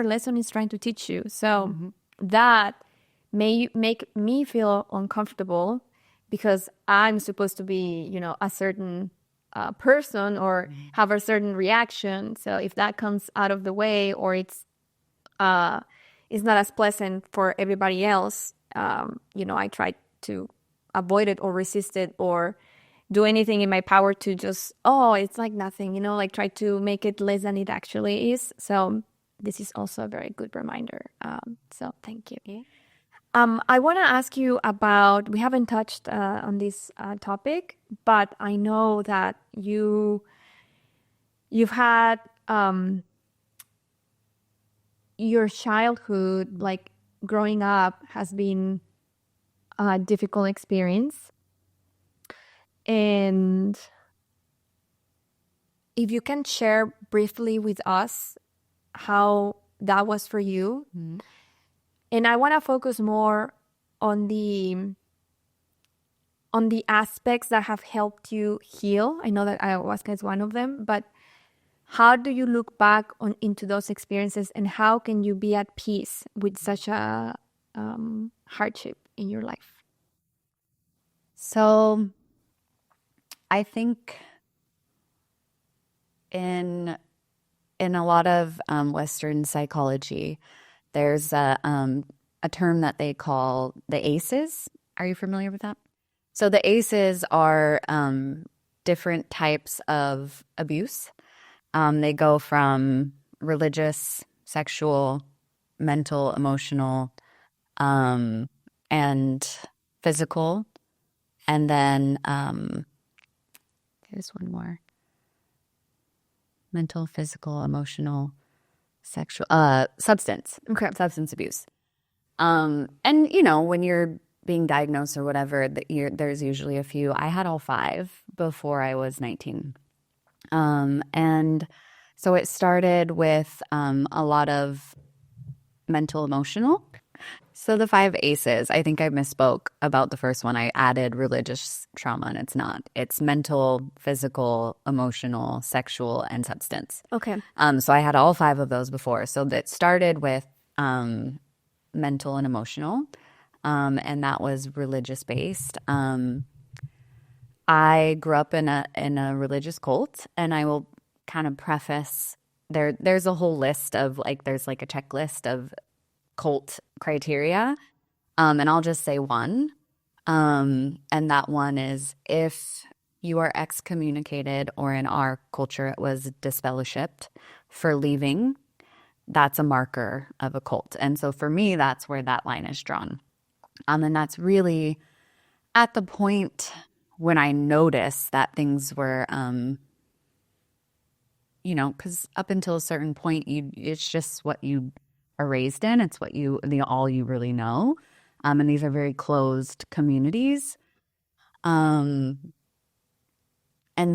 lesson it's trying to teach you. So that may make me feel uncomfortable because I'm supposed to be, a certain person or have a certain reaction. So if that comes out of the way or it's not as pleasant for everybody else, I try to avoid it or resist it or do anything in my power to just, it's like nothing, like try to make it less than it actually is. So this is also a very good reminder. So thank you. Yeah. I want to ask you about, we haven't touched on this topic, but I know that you've had your childhood, like growing up, has been a difficult experience. And if you can share briefly with us how that was for you. Mm-hmm. And I want to focus more on the aspects that have helped you heal. I know that ayahuasca is one of them, but how do you look back into those experiences and how can you be at peace with such a hardship in your life? So I think in a lot of Western psychology, there's a term that they call the ACEs. Are you familiar with that? So the ACEs are different types of abuse. They go from religious, sexual, mental, emotional, and physical. And then there's one more. Mental, physical, emotional, sexual, substance. Okay. Substance abuse. And, when you're being diagnosed or whatever, there's usually a few. I had all 5 before I was 19. And so it started with a lot of mental, emotional. So the 5 ACEs, I think I misspoke about the first one. I added religious trauma, and it's not. It's mental, physical, emotional, sexual, and substance. Okay. So I had all 5 of those before. So that started with mental and emotional, and that was religious based. I grew up in a religious cult, and I will kind of preface there's a whole list of there's a checklist of cult criteria, and I'll just say one, and that one is if you are excommunicated, or in our culture it was disfellowshipped for leaving, that's a marker of a cult. And so for me, that's where that line is drawn. And that's really at the point when I noticed that things were, because up until a certain point, it's just what you are raised in. It's what all you really know. And these are very closed communities. And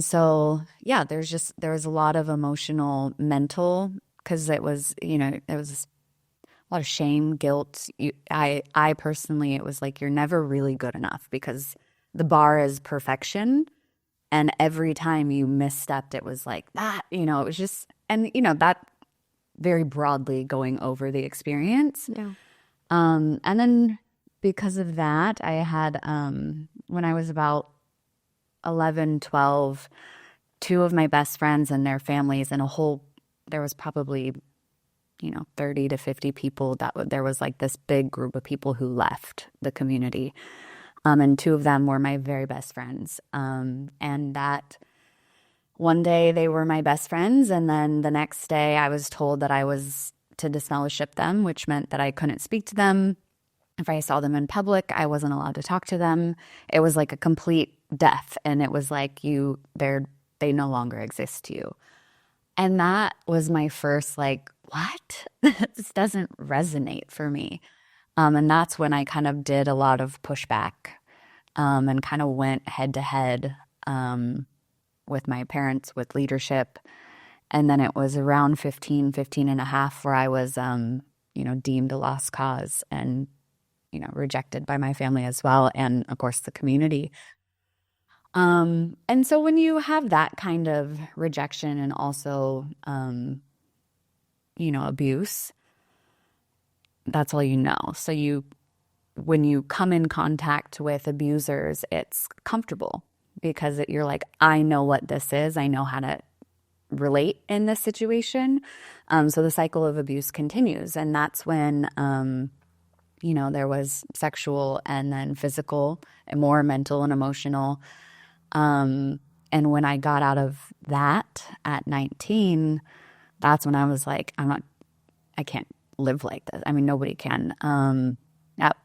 so, yeah, there was a lot of emotional, mental, because it was, there was a lot of shame, guilt. I personally, it was like, you're never really good enough because the bar is perfection. And every time you misstepped, it was like that, it was just, and, that very broadly going over the experience. Yeah. And then because of that, I had, when I was about 11, 12, 2 of my best friends and their families and there was probably 30 to 50 people there was this big group of people who left the community. And 2 of them were my very best friends. And that one day they were my best friends. And then the next day I was told that I was to disfellowship them, which meant that I couldn't speak to them. If I saw them in public, I wasn't allowed to talk to them. It was like a complete death. And it was like they no longer exist to you. And that was my first what? This doesn't resonate for me. And that's when I kind of did a lot of pushback, and kind of went head to head with my parents, with leadership. And then it was around 15 and a half where I was, deemed a lost cause and, rejected by my family as well. And of course the community. And so when you have that kind of rejection and also, abuse, that's all you know. So when you come in contact with abusers, it's comfortable because you're like, I know what this is. I know how to relate in this situation. So the cycle of abuse continues. And that's when, there was sexual and then physical and more mental and emotional. And when I got out of that at 19, that's when I was like, I can't live like this. I mean, nobody can. At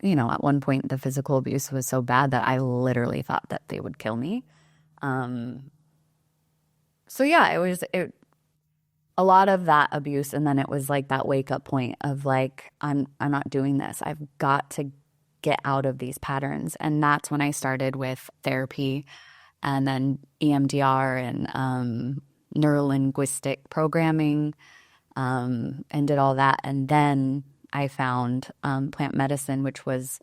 one point the physical abuse was so bad that I literally thought that they would kill me. So yeah, it was a lot of that abuse. And then it was like that wake up point of I'm not doing this. I've got to get out of these patterns. And that's when I started with therapy and then EMDR and neuro-linguistic programming, and did all that. And then I found plant medicine, which was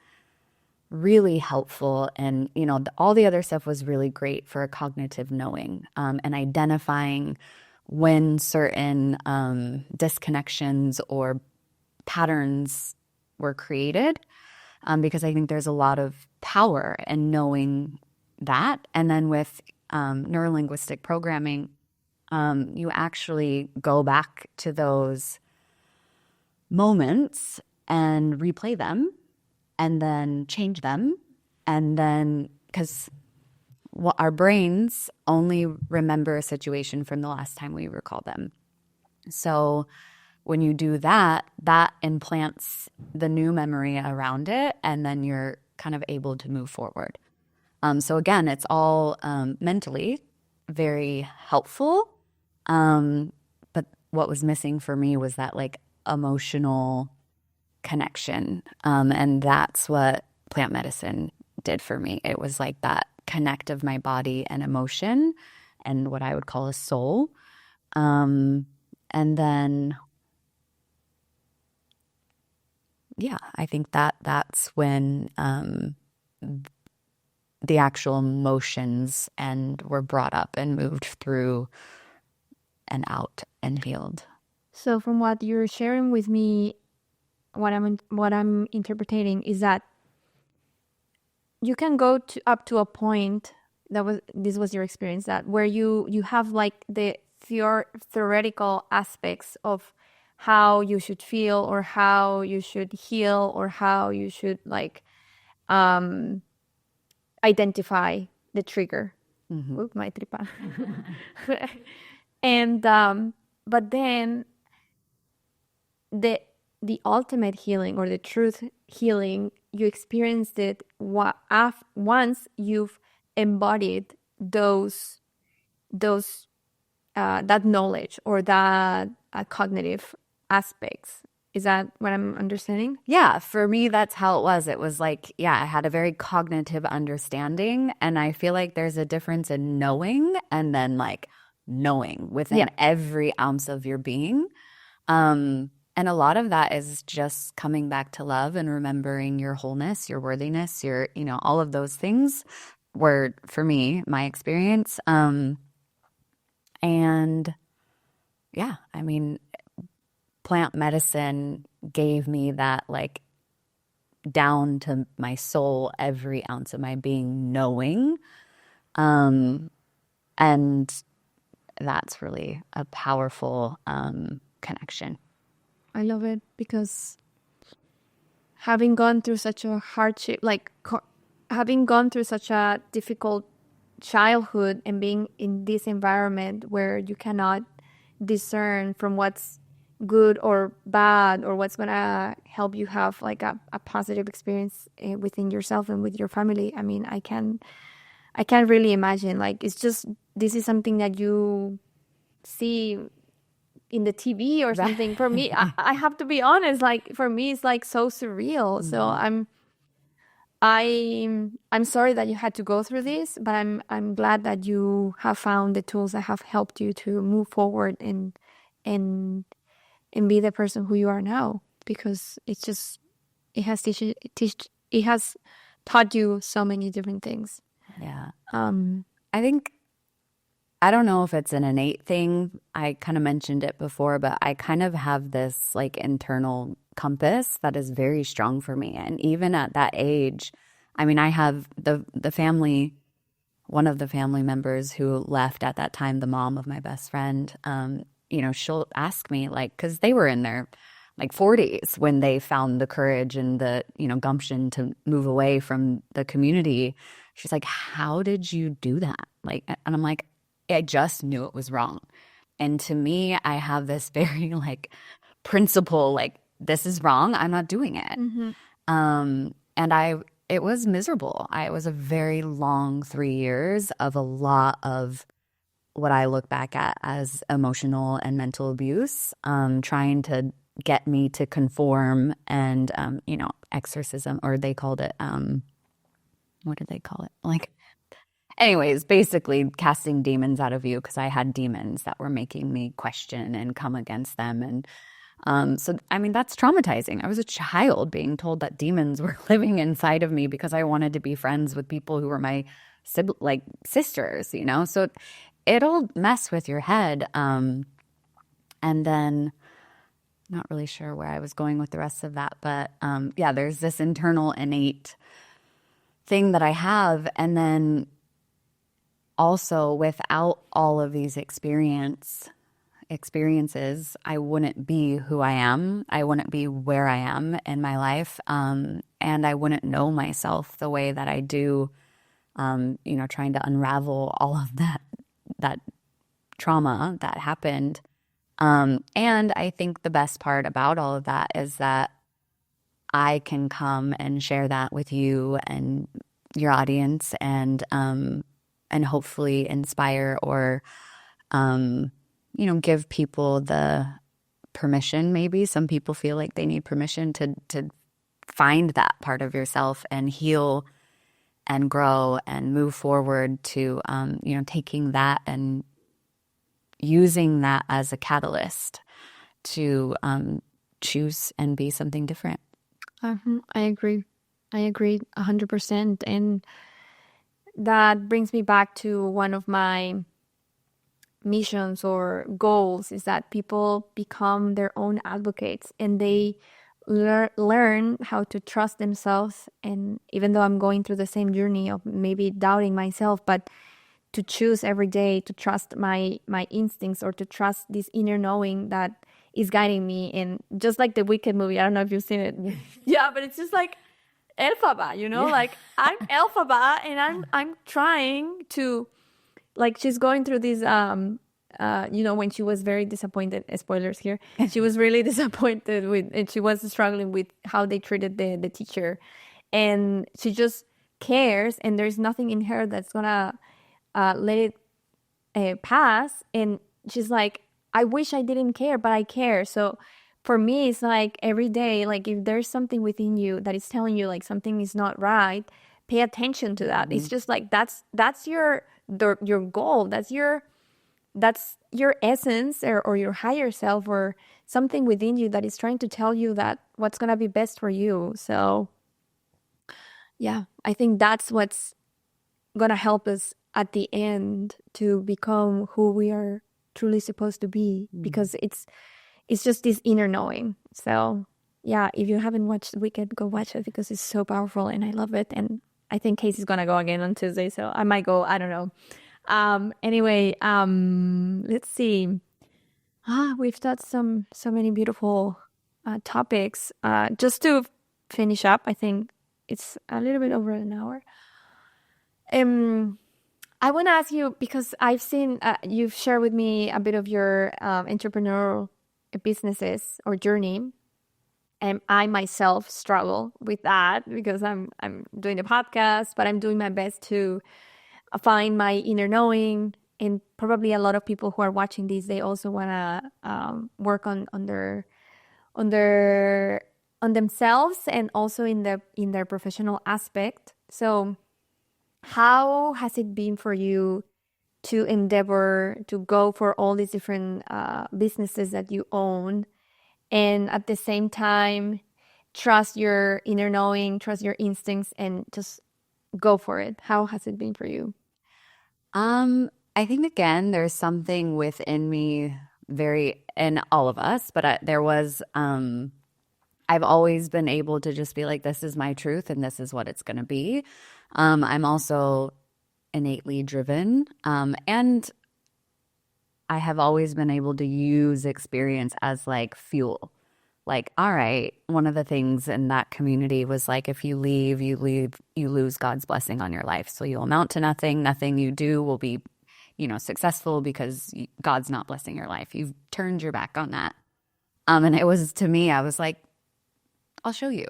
really helpful. And, all the other stuff was really great for cognitive knowing, and identifying when certain disconnections or patterns were created, because I think there's a lot of power in knowing that. And then with neuro-linguistic programming, you actually go back to those moments and replay them and then change them. And then, because our brains only remember a situation from the last time we recall them. So when you do that, that implants the new memory around it, and then you're kind of able to move forward. So again, it's all mentally very helpful. But what was missing for me was that emotional connection. And that's what plant medicine did for me. It was like that connect of my body and emotion and what I would call a soul. And then, I think that's when the actual emotions and were brought up and moved through and out and healed. So from what you're sharing with me, what I'm interpreting is that you can go up to a point this was your experience, that where you have like the theoretical aspects of how you should feel or how you should heal or how you should like identify the trigger. Oop, my tripa. And but then the ultimate healing or the truth healing, you experienced it once you've embodied those that knowledge or that cognitive aspects. Is that what I'm understanding? Yeah, for me, that's how it was. It was like, I had a very cognitive understanding, and I feel like there's a difference in knowing and then like knowing within every ounce of your being. And a lot of that is just coming back to love and remembering your wholeness, your worthiness, your, all of those things were, for me, my experience. And I mean, plant medicine gave me that like down to my soul, every ounce of my being knowing. And that's really a powerful connection. I love it because having gone through such a hardship, like having gone through such a difficult childhood and being in this environment where you cannot discern from what's good or bad or what's going to help you have like a positive experience within yourself and with your family. I mean, I can't really imagine, like, it's just, this is something that you see in the TV or something. For me, I have to be honest, like for me it's like so surreal. So I'm sorry that you had to go through this, but I'm glad that you have found the tools that have helped you to move forward and be the person who you are now, because it's just, it has taught you so many different things. Yeah. I think, I don't know if it's an innate thing. I kind of mentioned it before, but I kind of have this like internal compass that is very strong for me. And even at that age, I mean, I have the family, one of the family members who left at that time, the mom of my best friend, she'll ask me like, because they were in their like 40s when they found the courage and the, gumption to move away from the community. She's like, how did you do that? Like, and I'm like, I just knew it was wrong. And to me, I have this very like principle, like, this is wrong, I'm not doing it. And it was miserable. It was a very long 3 years of a lot of what I look back at as emotional and mental abuse, trying to get me to conform and, exorcism, or they called it, what did they call it? Like, anyways, basically casting demons out of you, because I had demons that were making me question and come against them. And so, I mean, that's traumatizing. I was a child being told that demons were living inside of me because I wanted to be friends with people who were my sisters, So it'll mess with your head. And then, not really sure where I was going with the rest of that, but there's this internal innate thing that I have. And then also, without all of these experiences, I wouldn't be who I am. I wouldn't be where I am in my life. And I wouldn't know myself the way that I do, trying to unravel all of that trauma that happened. And I think the best part about all of that is that I can come and share that with you and your audience, and hopefully inspire or, give people the permission, maybe. Some people feel like they need permission to find that part of yourself and heal and grow and move forward to, taking that and using that as a catalyst to choose and be something different. I agree 100%. And that brings me back to one of my missions or goals, is that people become their own advocates and they learn how to trust themselves. And even though I'm going through the same journey of maybe doubting myself, but to choose every day to trust my instincts, or to trust this inner knowing that is guiding me. And just like the Wicked movie, I don't know if you've seen it. Yeah, but it's just like Elphaba, like I'm Elphaba, and I'm trying to, like, she's going through this when she was very disappointed, spoilers here, she was really disappointed with, and she was struggling with how they treated the teacher, and she just cares, and there's nothing in her that's gonna let it pass. And she's like, I wish I didn't care, but I care. So for me, it's like every day, like if there's something within you that is telling you like something is not right, pay attention to that. It's just like that's your goal. That's your essence, or your higher self, or something within you that is trying to tell you that what's gonna be best for you. So yeah, I think that's what's gonna help us at the end to become who we are truly supposed to be, because it's just this inner knowing. So yeah, if you haven't watched Wicked, go watch it, because it's so powerful and I love it. And I think Casey's gonna go again on Tuesday, so I might go, I don't know. Anyway, let's see. We've touched so many beautiful topics. Just to finish up, I think it's a little bit over an hour. I want to ask you, because I've seen you've shared with me a bit of your entrepreneurial businesses or journey, and I myself struggle with that because I'm doing a podcast, but I'm doing my best to find my inner knowing. And probably a lot of people who are watching this, they also want to work on themselves, and also in their professional aspect. So how has it been for you to endeavor to go for all these different businesses that you own, and at the same time trust your inner knowing, trust your instincts, and just go for it? How has it been for you? I think, again, there's something within me, in all of us, but there was, I've always been able to just be like, this is my truth and this is what it's going to be. I'm also innately driven, and I have always been able to use experience as like fuel. Like, all right, one of the things in that community was like, if you leave, you lose God's blessing on your life. So you'll amount to nothing. Nothing you do will be, successful, because God's not blessing your life. You've turned your back on that. And it was, to me, I was like, I'll show you.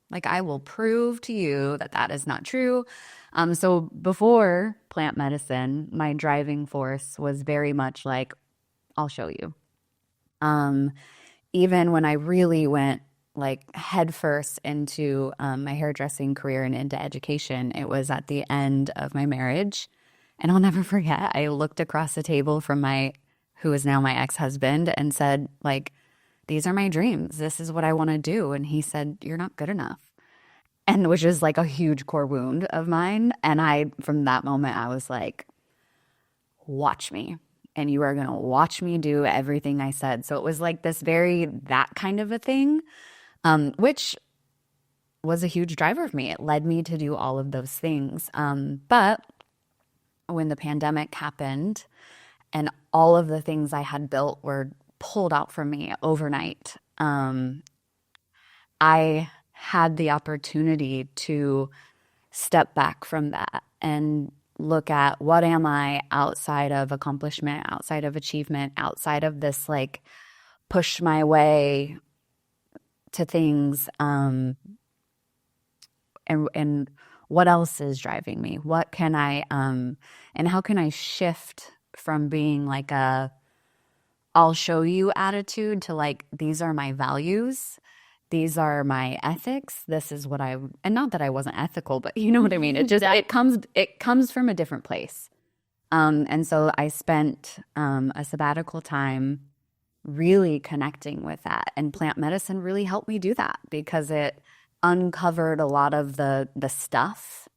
Like, I will prove to you that is not true. So before plant medicine, my driving force was very much like, I'll show you. Even when I really went like headfirst into my hairdressing career and into education, it was at the end of my marriage. And I'll never forget, I looked across the table from who is now my ex-husband, and said, like, these are my dreams. This is what I want to do. And he said, you're not good enough. And which is like a huge core wound of mine. And from that moment, I was like, watch me. And you are going to watch me do everything I said. So it was like that kind of a thing, which was a huge driver of me. It led me to do all of those things. But when the pandemic happened and all of the things I had built were pulled out from me overnight, I had the opportunity to step back from that and look at, what am I outside of accomplishment, outside of achievement, outside of this like push my way to things, and what else is driving me? What can I and how can I shift from being like a I'll show you attitude to like, these are my values. These are my ethics. This is what and not that I wasn't ethical, but you know what I mean? It just, it comes from a different place. And so I spent a sabbatical time really connecting with that. And plant medicine really helped me do that because it uncovered a lot of the stuff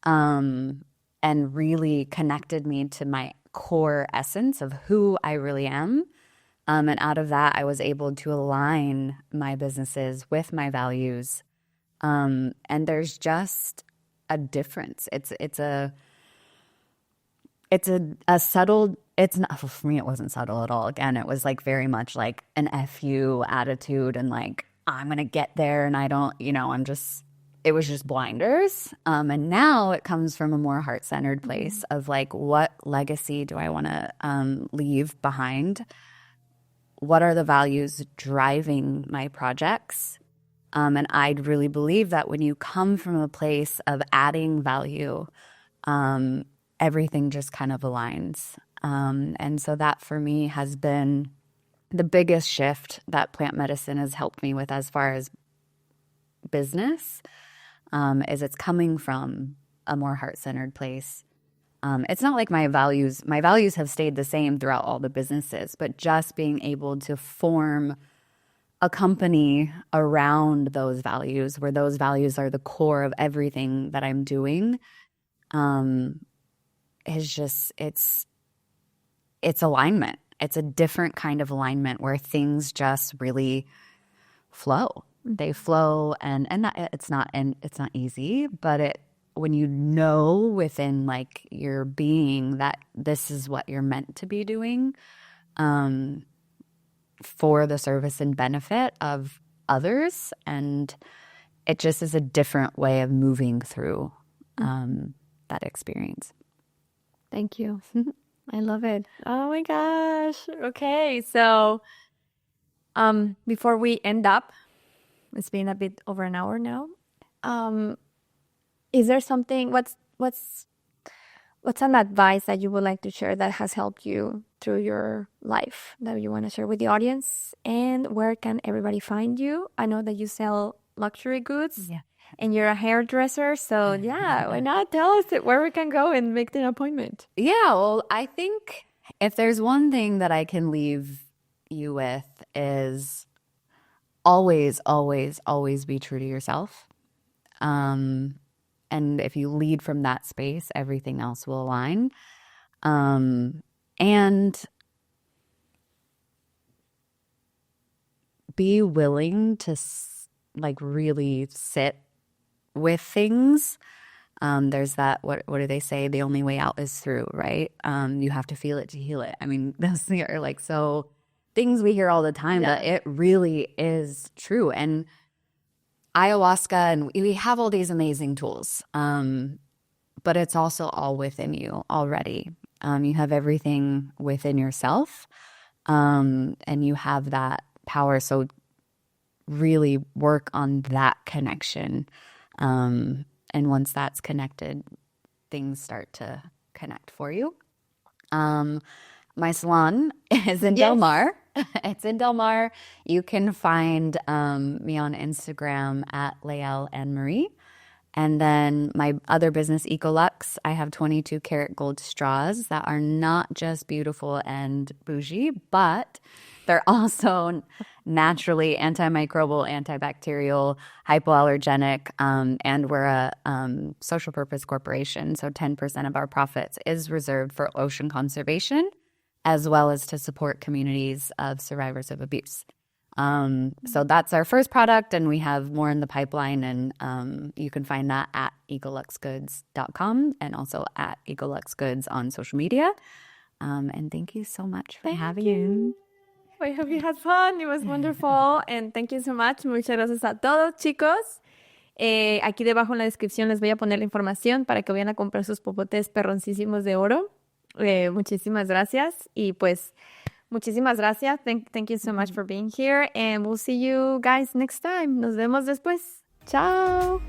and really connected me to my core essence of who I really am. And out of that, I was able to align my businesses with my values. And there's just a difference. It's a subtle, it's not, for me, it wasn't subtle at all. Again, it was like very much like an FU attitude and like, I'm going to get there and I don't, it was just blinders. And now it comes from a more heart-centered place of like, what legacy do I want to leave behind? What are the values driving my projects? And I really believe that when you come from a place of adding value, everything just kind of aligns. And so that for me has been the biggest shift that plant medicine has helped me with as far as business, is it's coming from a more heart-centered place. It's not like my values have stayed the same throughout all the businesses, but just being able to form a company around those values, where those values are the core of everything that I'm doing, is just, it's alignment. It's a different kind of alignment where things just really flow. They flow and it's not easy, but when you know within like your being that this is what you're meant to be doing, for the service and benefit of others, and it just is a different way of moving through that experience. Thank you. I love it. Oh my gosh. Okay. So before we end up, it's been a bit over an hour now. Is there something, what's an advice that you would like to share that has helped you through your life that you want to share with the audience? And where can everybody find you? I know that you sell luxury goods. Yeah. And you're a hairdresser, so yeah, why not tell us where we can go and make an appointment? Yeah, well, I think if there's one thing that I can leave you with is always, always, always be true to yourself. And if you lead from that space, everything else will align. And be willing to like really sit with things. There's that, what do they say? The only way out is through, right? You have to feel it to heal it. I mean, those are like so things we hear all the time, but it really is true. And ayahuasca, and we have all these amazing tools, but it's also all within you already. You have everything within yourself, and you have that power. So really work on that connection. And once that's connected, things start to connect for you. My salon is in Del Mar. It's in Del Mar. You can find me on Instagram at Lael and Marie. And then my other business, Ecolux, I have 22 karat gold straws that are not just beautiful and bougie, but they're also naturally antimicrobial, antibacterial, hypoallergenic, and we're a social purpose corporation. So 10% of our profits is reserved for ocean conservation, as well as to support communities of survivors of abuse. So that's our first product, and we have more in the pipeline, and you can find that at ecoluxgoods.com and also at ecoluxgoods on social media. And thank you so much for having me. I hope you had fun. It was wonderful. And thank you so much. Muchas gracias a todos, chicos. Aquí debajo en la descripción les voy a poner la información para que vayan a comprar sus popotes perroncísimos de oro. Muchísimas gracias. Y pues, muchísimas gracias. Thank you so much for being here. And we'll see you guys next time. Nos vemos después. Chao.